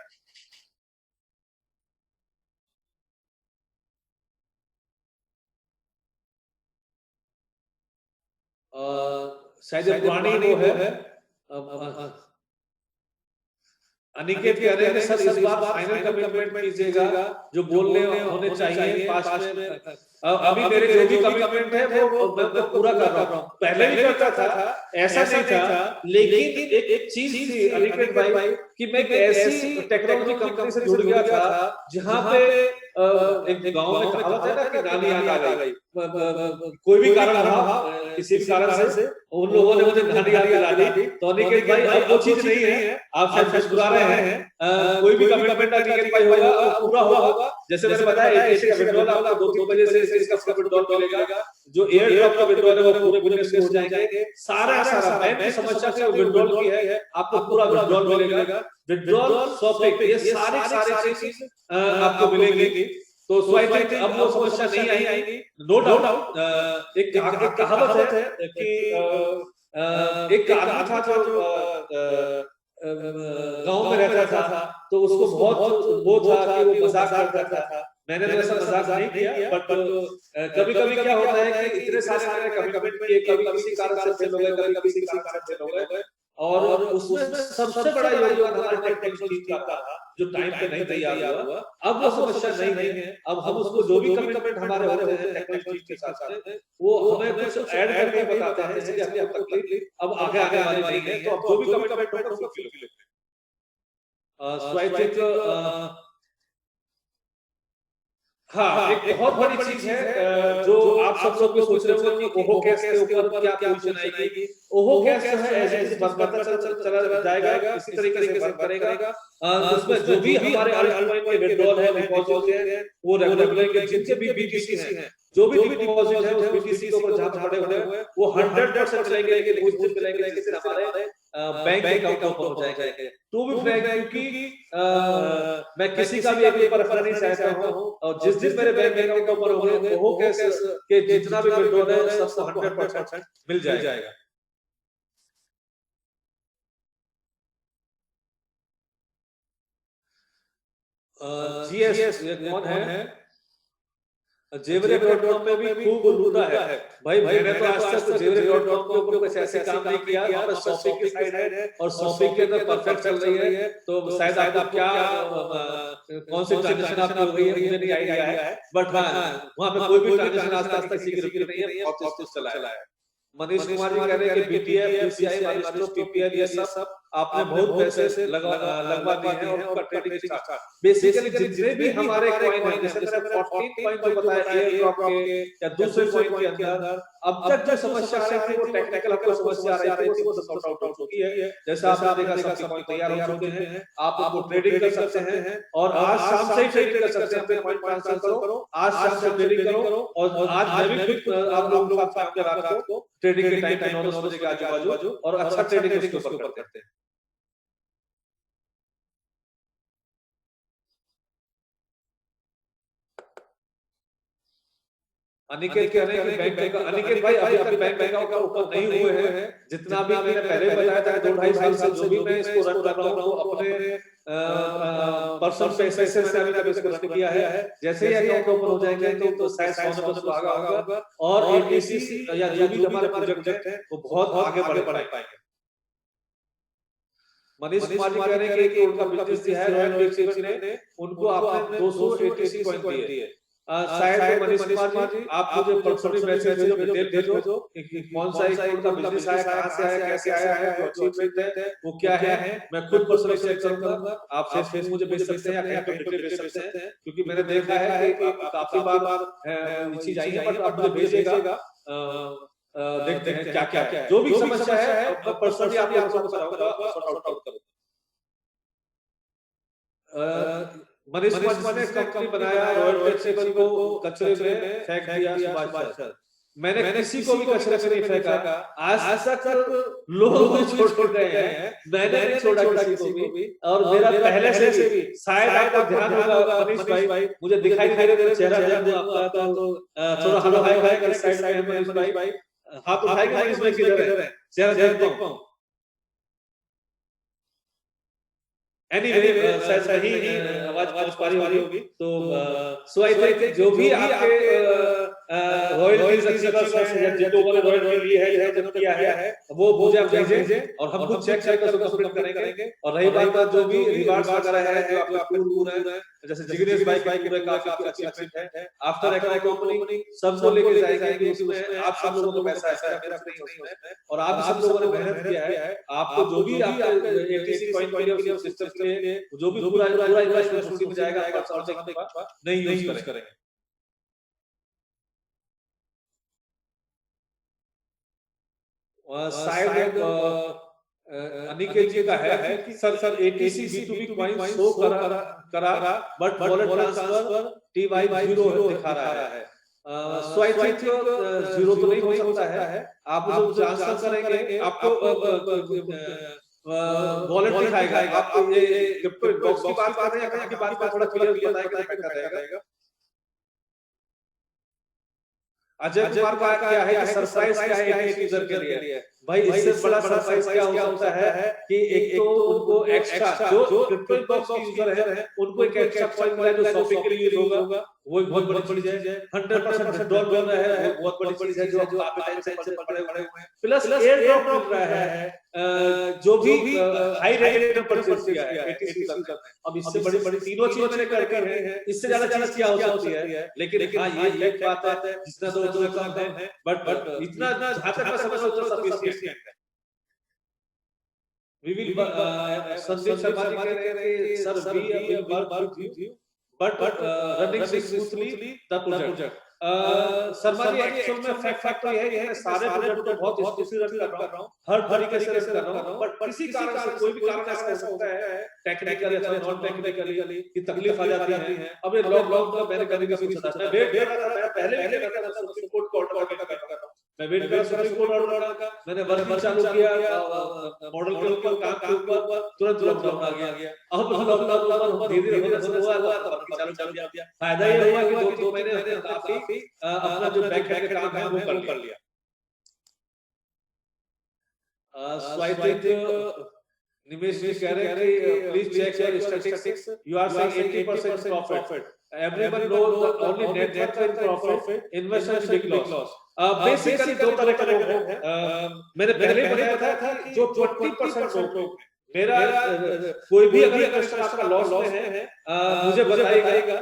शायद ये पुरानी वो है। अनिकेत कह रहे हैं कि सर इस बार फाइनल कमिटमेंट कीजिएगा जो बोलने होने चाहिए पास्ट में। अभी मेरे जो भी कमिटमेंट है वो मैं पूरा कर रहा हूँ, पहले भी करता था, ऐसा नहीं था। लेकिन एक चीज थी अनिकेत भाई कि मैं एक ऐसी टेक्नोलॉजी कंपनी से जुड़ गया था जहाँ पे एक गांव में कहावत है ना कि नानी याद आ गई। कोई भी कारण रहा, किसी भी कारण से उन लोगों ने मुझे नानी याद दिला दी। तो अनिकेत भाई अब वो चीज नहीं है, आप शायद मुस्कुरा रहे हैं। कोई भी कमिटमेंट अनिकेत भाई होगा वो पूरा होगा। जैसे मैंने बताया एटीसी का विड्रॉल आपको 2-3 बजे से इसका विड्रॉल मिलेगा, जो एयर ड्रॉप का विड्रॉल है वो पूरे बिजनेस में हो जाएंगे। सारा बैंक की समस्या से विड्रॉल की है, आपको पूरा विड्रॉल मिलेगा। विड्रॉल स्वैप ये सारी चीज आपको मिलेंगी। तो सो आई थिंक अब वो समस्या नहीं आएगी, नो डाउट। एक कहावत है कि एक आदमी था जो गांव में रहता था, तो उसको बहुत वो था कि वो मजाक करता था। मैंने तो ऐसा मजाक नहीं किया, बट कभी-कभी क्या होता है कि इतने सारे मैंने कमिटमेंट किए, कभी किसी कारण से फेल हो गए, कभी किसी कारण से फेल हो गए, और उसमें सबसे बड़ा योगदान हमारे टेक्निकल टीम का था जो टाइम पे नहीं तैयार हुआ। अब वो समस्या नहीं है, अब हम उसको जो भी कमिटमेंट हमारे होते हैं टेक्निकल टीम के साथ वो हमें कुछ ऐड करके बताते हैं, इसलिए आपको तकलीफ अब आगे वाली नहीं है। तो अब जो भी कमिटमेंट होगा उसको फुलफिल करें। सो आई थिंक हाँ, एक बहुत बड़ी चीज है जो आप सब लोग भी सोच रहे होंगे कि ओहो कैश के ऊपर क्या पोजीशन आएगी। ओहो कैश जो है एज इट इज बढ़ता चला जाएगा, इसी तरीके से वर्क करेगा। उसमें जो भी हमारे अल्टकॉइन के विड्रॉल है, डिपॉजिट है, वो रेगुलर मिलेंगे। जितने भी बीटीसी हैं, जो भी डिपॉजिट है उस बीटीसी के ऊपर जहां पड़े हुए हैं वो 100% चलेंगे, लेकिन कुछ दिन चलेंगे, जिससे हमारे बैंक अकाउंट ओपन हो जाएगा। टू बी फ्रैंक, क्योंकि मैं किसी का भी एक ऊपर रखना नहीं चाहता हूँ, और जिस दिन मेरे बैंक अकाउंट ओपन होंगे वो कैश के जितना भी विड्रॉल है सबको 100% मिल जाएगा। जीएस कौन है? जेवरे.com में भी खूब लूटा है भाई। मैंने तो आज तक जेवरे.com के ऊपर कुछ ऐसे काम नहीं किया। वहाँ पे शॉपिंग की साइड है और शॉपिंग के अंदर परफेक्ट चल रही है, तो शायद आपको क्या कौन सी ट्रांजेक्शन आपकी हो रही है मुझे नहीं आइडिया है, बट हाँ वहाँ पे कोई भी ट्रांजेक्शन आज तक किसी की रुकी नहीं है, बहुत कुछ चला है। मनीष कुमार जी कह रहे हैं कि बीटीएफ, बीसीआई, माइलस्टोन, पीपीएल ये सब आपने बहुत पैसे लगवा दिए हैं और उनका ट्रेडिंग स्टार्ट। बेसिकली जितने भी हमारे कॉइन हैं, जैसे मैंने 14 कॉइन जो बताया एयर ड्रॉप के या दूसरे कॉइन के अंदर, अब तक जो समस्या आ रही थी वो टेक्निकल आपको समस्या आ रही थी, वो सॉर्ट आउट हो चुकी है। जैसा आपने देखा सब कॉइन तैयार हो चुके हैं, आप उनको ट्रेडिंग कर सकते हैं और आज शाम से ही ट्रेडिंग कर सकते हैं। अपने कॉइन ट्रांसफर करो, आज शाम से ट्रेडिंग करो, और आज मैं भी खुद आप लोगों के साथ रात को ट्रेडिंग के टाइम पे 9-10 बजे के आजू-बाजू और अच्छा ट्रेडिंग उसके ऊपर करते हैं। अनिकेत कह रहे हैं कि बैंक का, अनिकेत भाई अभी बैंक अकाउंट का ऊपर नहीं हुए हैं। जितना भी मैंने पहले बताया था 2-2.5 साल से जो भी मैं इसको रन कर रहा हूँ अपने पर्सनल पैसे से मैंने अभी तक रन किया है। जैसे ही अकाउंट ओपन हो जाएंगे तो शायद 100% आगा होगा और एटीसी या जो भी हमारे प्रोजेक्ट है वो बहुत आगे बढ़ पाएंगे। मनीष कुमार जी कह रहे हैं कि उनका बिजनेस जो है रॉयल एक्सचेंज ने उनको आपने 200 एटीसी कॉइन दिए। शायद मनीष कुमार जी आप मुझे पर्सनली मैसेज भेजो, डिटेल भेजो कि कौन सा एक उनका बिजनेस आया, कहां से आया, कैसे आया है, जो अचीवमेंट है वो क्या है। मैं खुद पर्सनली चेक करूंगा। आप फेसबुक मुझे भेज सकते हैं या कहीं पे डिटेल भेज सकते हैं, क्योंकि मैंने देखा है कि काफी बार ये चीज आई है, बट आप मुझे भेजिएगा। देखते हैं क्या क्या है, जो भी समस्या है पर्सनली आप लोगों को बताऊंगा, सॉर्ट आउट करूंगा। मनीष कुमार ने कंपनी बनाया, रॉयल टेक्सेबल को कचरे में फेंक दिया सुभाष सर। मैंने किसी को भी कचरे में नहीं फेंका, आज तक लोग भी छोड़ गए हैं, मैंने नहीं छोड़ा किसी को भी। और मेरा पहले से भी शायद आपको ध्यान होगा मनीष भाई, मुझे दिखाई दे रहा है चेहरा देख लो आपका, तो थोड़ा हेलो हाय हाय कर साइड में मनीष भाई, हाथ उठाएंगे मनीष भाई किधर है, चेहरा देख पाऊं। एनीवे शायद सही आवाज पहुंच पा रही होगी। तो सो आई थिंक जो भी आपके रॉयल सब्सक्राइबर्स हैं, जिनको मैंने रॉयल ली है, जब किया है, वो मुझे आप भेजें और हम खुद चेक करके उसको कंप्लीट करेंगे। और रही बात जो भी रिवार्ड्स वगैरह है, जो आपका टूर है, जैसे जिग्नेश भाई के पूरे काफी अच्छी अचीवमेंट है, आफ्टर एक्वाइर ओपनिंग सबको लेके जाएंगे, उसमें आप सब लोगों को पैसा है, मेरा नहीं उसमें, और आप सब लोगों ने मेहनत किया है, आपको जो भी आपका एटीसी कॉइन वैल्यू सिस्टम के लिए जो भी पूरा इन्वेस्टमेंट उसी में जाएगा, नहीं यूज करेंगे। शायद अनिकेत जी का है कि sir ATC B2B coin show करा बट वॉलेट ट्रांसफर TY0 दिखा रहा है। सो आई थिंक 0 तो नहीं हो सकता है, आप उसे ट्रांसफर करेंगे, आपको वॉलेट दिखाएगा। आप ये क्रिप्टो बॉक्स की बात कर रहे हैं, कहीं की बात का थोड़ा क्लियर बताएगा। अजय कुमार का क्या है कि सरप्राइज क्या है एक यूजर के लिए, भाई इससे बड़ा सरप्राइज क्या हो सकता है कि एक तो उनको एक्स्ट्रा जो क्रिप्टो बॉक्स के यूजर है उनको एक एक्स्ट्रा कॉइन मिला जो शॉपिंग के लिए यूज होगा, वो एक बहुत बड़ी चीज है। 100% विड्रॉल मिल रहा है, वो बहुत बड़ी चीज है जो काफी टाइम से पड़े हुए हैं। प्लस एयर ड्रॉप मिल रहा है, जो भी हाई रेटेड परचेज किया है एटीसी का। अब इससे बड़ी तीनों चीज मैंने करके हैं, इससे ज्यादा चीज क्या हो सकती है। लेकिन हाँ ये एक बात है, जितना तो उतना कम है, बट इतना जहां तक मैं समझ सकता हूं सफिशिएंट है। We will संदीप शर्मा जी कह रहे हैं कि sir we will work with you but running smoothly the project। Sharma ji actual में फैक्ट तो यह है कि सारे प्रोजेक्ट को बहुत स्मूथली रन कर रहा हूं, हर तरीके से रन कर रहा हूं, बट किसी कारण से कोई भी कारण ऐसा हो सकता है टेक्निकली या नॉन टेक्निकली की तकलीफ आ जाती है। अब ये लॉकडाउन मैंने कभी कभी सोचा था, मैं वेट कर रहा था, मैं पहले भी कर रहा था सुप्रीम कोर्ट को ऑर्डर कर रहा था, मैं वेट कर सुप्रीम कोर्ट ऑर्डर का, मैंने वर्क चालू किया मॉडल के ऊपर काम के ऊपर, तुरंत लॉकडाउन आ गया। अब लॉकडाउन धीरे-धीरे हुआ तो चालू किया। फायदा ये हुआ कि 2 महीने हमने काफी अपना जो बैक एंड काम है वो कर लिया। सो आई थिंक निमेश जी कह रहे हैं कि please check your statistics, you are saying 80% profit, everyone knows the only net profit, investors big loss. Basically दो तरह के लोग हैं। मैंने पहले बताया था कि जो 20% लोग हैं, मेरा कोई भी अगर इन्वेस्टर आपका लॉस में है, मुझे बताइएगा,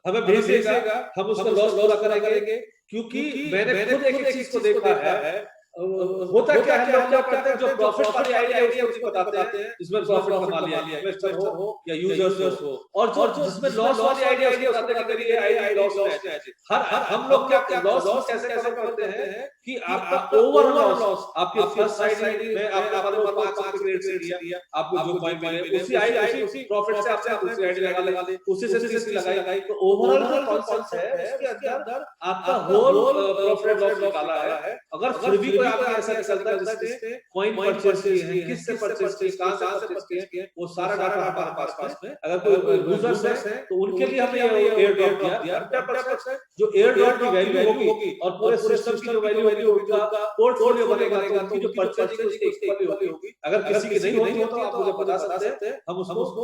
हमें भेजिएगा, हम उसका लॉस पूरा करेंगे, क्योंकि मैंने खुद एक चीज को देखा है। होता क्या है, लोग क्या करते हैं, जो प्रॉफिट वाली आइडिया है उसको बताते हैं, इसमें प्रॉफिट कमा लिया, इन्वेस्टर हो या यूजर्स हो, और जो जिसमें लॉस वाली आइडिया है उसको बताते हैं कि ये आइडिया लॉस में है। हर हम लोग क्या लॉस कैसे कवर करते हैं कि आपका ओवरऑल लॉस, आपके फर्स्ट साइड में आपने मान लो 5 क्रेडिट से दिया, आपको जो पॉइंट मिले उसी आइडिया उसी प्रॉफिट से आपने दूसरी आइडिया लगा ली, उसी से तीसरी लगाई, तो ओवरऑल जो कॉन्सेप्ट है उसके अंदर आपका होल प्रॉफिट लॉस निकाला है। अगर फिर भी कोई आपका ऐसा निकलता है जिसने कॉइन परचेज किए हैं, किससे परचेज किए, कहां से परचेज किए, वो सारा डाटा हमारे पास में। अगर कोई यूजर्स है तो उनके लिए हमने ये एयर ड्रॉप दिया 100%, जो एयर ड्रॉप की वैल्यू होगी और पूरे सिस्टम की जो वैल्यू होगी, उनका पोर्टफोलियो बनेगा, तो उनकी जो परचेजिंग उसकी इक्वली होगी। अगर किसी की नहीं होती तो आप मुझे बता सकते हैं, हम उसको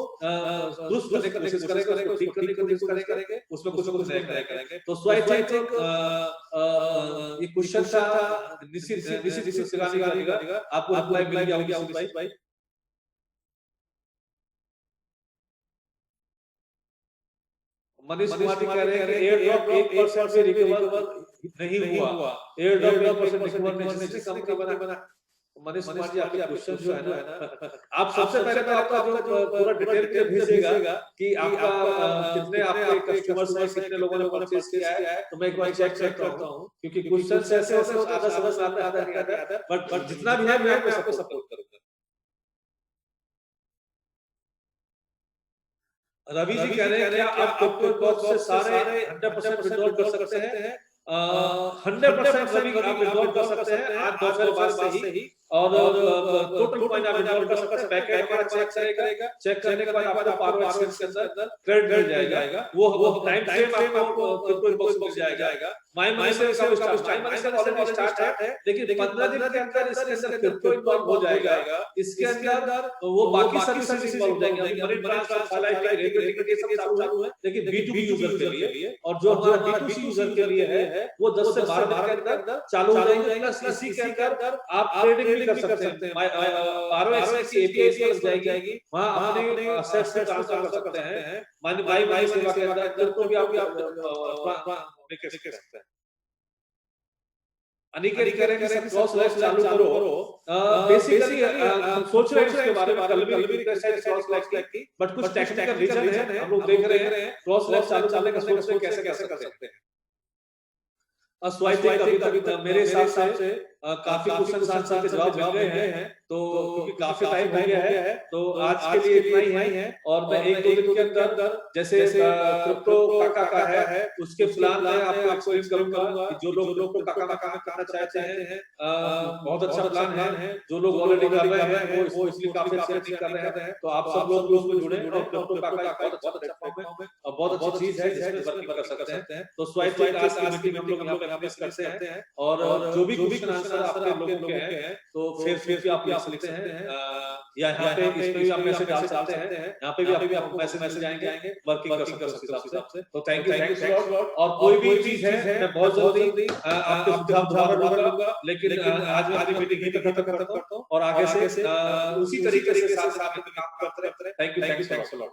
दुरुस्त करने की कोशिश करेंगे, उसको ठीक करने की कोशिश करेंगे, उसमें कुछ नया करेंगे। तो सो आई थिंक ये क्वेश्चन था निश्चित सिखाने का आपको रिप्लाई मिल गया होगा भाई। मनीष कुमार जी कह रहे हैं कि एयर ड्रॉप 1% से रिकवर नहीं हुआ, एयर ड्रॉप 1% रिकवर नहीं, कंपनी बना। मनीष कुमार जी आपके क्वेश्चन जो है ना, आप सबसे पहले तो आपका जो पूरा डिटेल भेजिएगा कि आपका कितने आपके कस्टमर्स हैं, कितने लोगों ने परचेज किया है, तो मैं एक बार चेक करता हूं, क्योंकि क्वेश्चन ऐसे होते हैं आधा समझ आता है, आधा नहीं आता, बट जितना भी है मैं आपको सपोर्ट करूंगा। रवि जी कह रहे हैं कि आप क्रिप्टो बॉक्स से सारे 100% विड्रॉल कर सकते हैं, 100% अभी आप विड्रॉल कर सकते हैं आज दोपहर बाद से ही और टोटल कॉइन आप विड्रॉल कर सकते हैं। बैकएंड हमारा चेक करेगा, चेक करने के बाद आपको पारो एक्सचेंज के अंदर क्रेडिट मिल जाएगा। वो टाइम फ्रेम आपको क्रिप्टो इनबॉक्स मिल जाएगा। माय मनी से ऑलरेडी स्टार्ट है, लेकिन 15 दिन के अंदर इसके अंदर क्रिप्टो इन्वॉल्व हो जाएगा। इसके अंदर वो बाकी सर्विसेज इन्वॉल्व हो जाएंगे, money transfer, highlighting, radio ticket, ये सब चालू है। लेकिन B2B यूजर के लिए और जो हमारा B2C यूजर के लिए है वो 10 से 12 दिन के अंदर चालू हो जाएंगे। प्लस इसी के अंदर आप ट्रेडिंग भी कर सकते हैं। पारो एक्सचेंज की API लग जाएगी, वहां अपने असेट्स ट्रांसफर कर सकते हैं। माई सेवा के अंदर क्रिप्टो भी आप कर सकते हैं। अनिकेत करेंगे क्रॉस लैक्स चालू करो। बेसिकली हम सोच रहे हैं इसके बारे में, कल भी रिक्वेस्ट है क्रॉस लैक्स की, बट कुछ टेक्निकल रीजन है, हम लोग देख रहे हैं क्रॉस लैक्स चालू करने का सोच रहे कैसे कैसे कर सकते हैं। स्वाइप अभी तक मेरे हिसाब से काफी क्वेश्चन आंसर के जवाब मिल गए हैं, तो क्योंकि काफी टाइम हो गया है तो आज के लिए इतना ही है। और मैं एक दो दिन के अंदर जैसे क्रिप्टो काका है उसके प्लान में आपको एक्सप्लेन करूंगा कि जो लोग क्रिप्टो काका में करना चाहते हैं, बहुत अच्छा प्लान है। जो लोग ऑलरेडी कर रहे हैं वो इसलिए काफी अच्छे कर रहे हैं, तो आप सब लोग उसमें जुड़े और क्रिप्टो काका एक बहुत अच्छा प्लेटफॉर्म है और बहुत अच्छी चीज है जिसमें वर्किंग कर सकते हैं। तो स्वाइप आज की मीटिंग हम लोग यहाँ पे एनालिसिस करते हैं और जो भी क्वेश्चन आंसर आपके लोगों के हैं तो फिर आप लिख सकते हैं या यहाँ पे इस पे भी आप मैसेज डाल सकते हैं, यहाँ पे भी आपको मैसेज जाएंगे, वर्किंग कर सकते हैं उस हिसाब से। तो थैंक यू लॉट। और कोई भी चीज है मैं बहुत जल्दी आपके सुझाव दोबारा लूंगा, लेकिन आज मैं मीटिंग ही खत्म करता हूँ और आगे से उसी तरीके से साथ काम करते रहे। Thank you lot.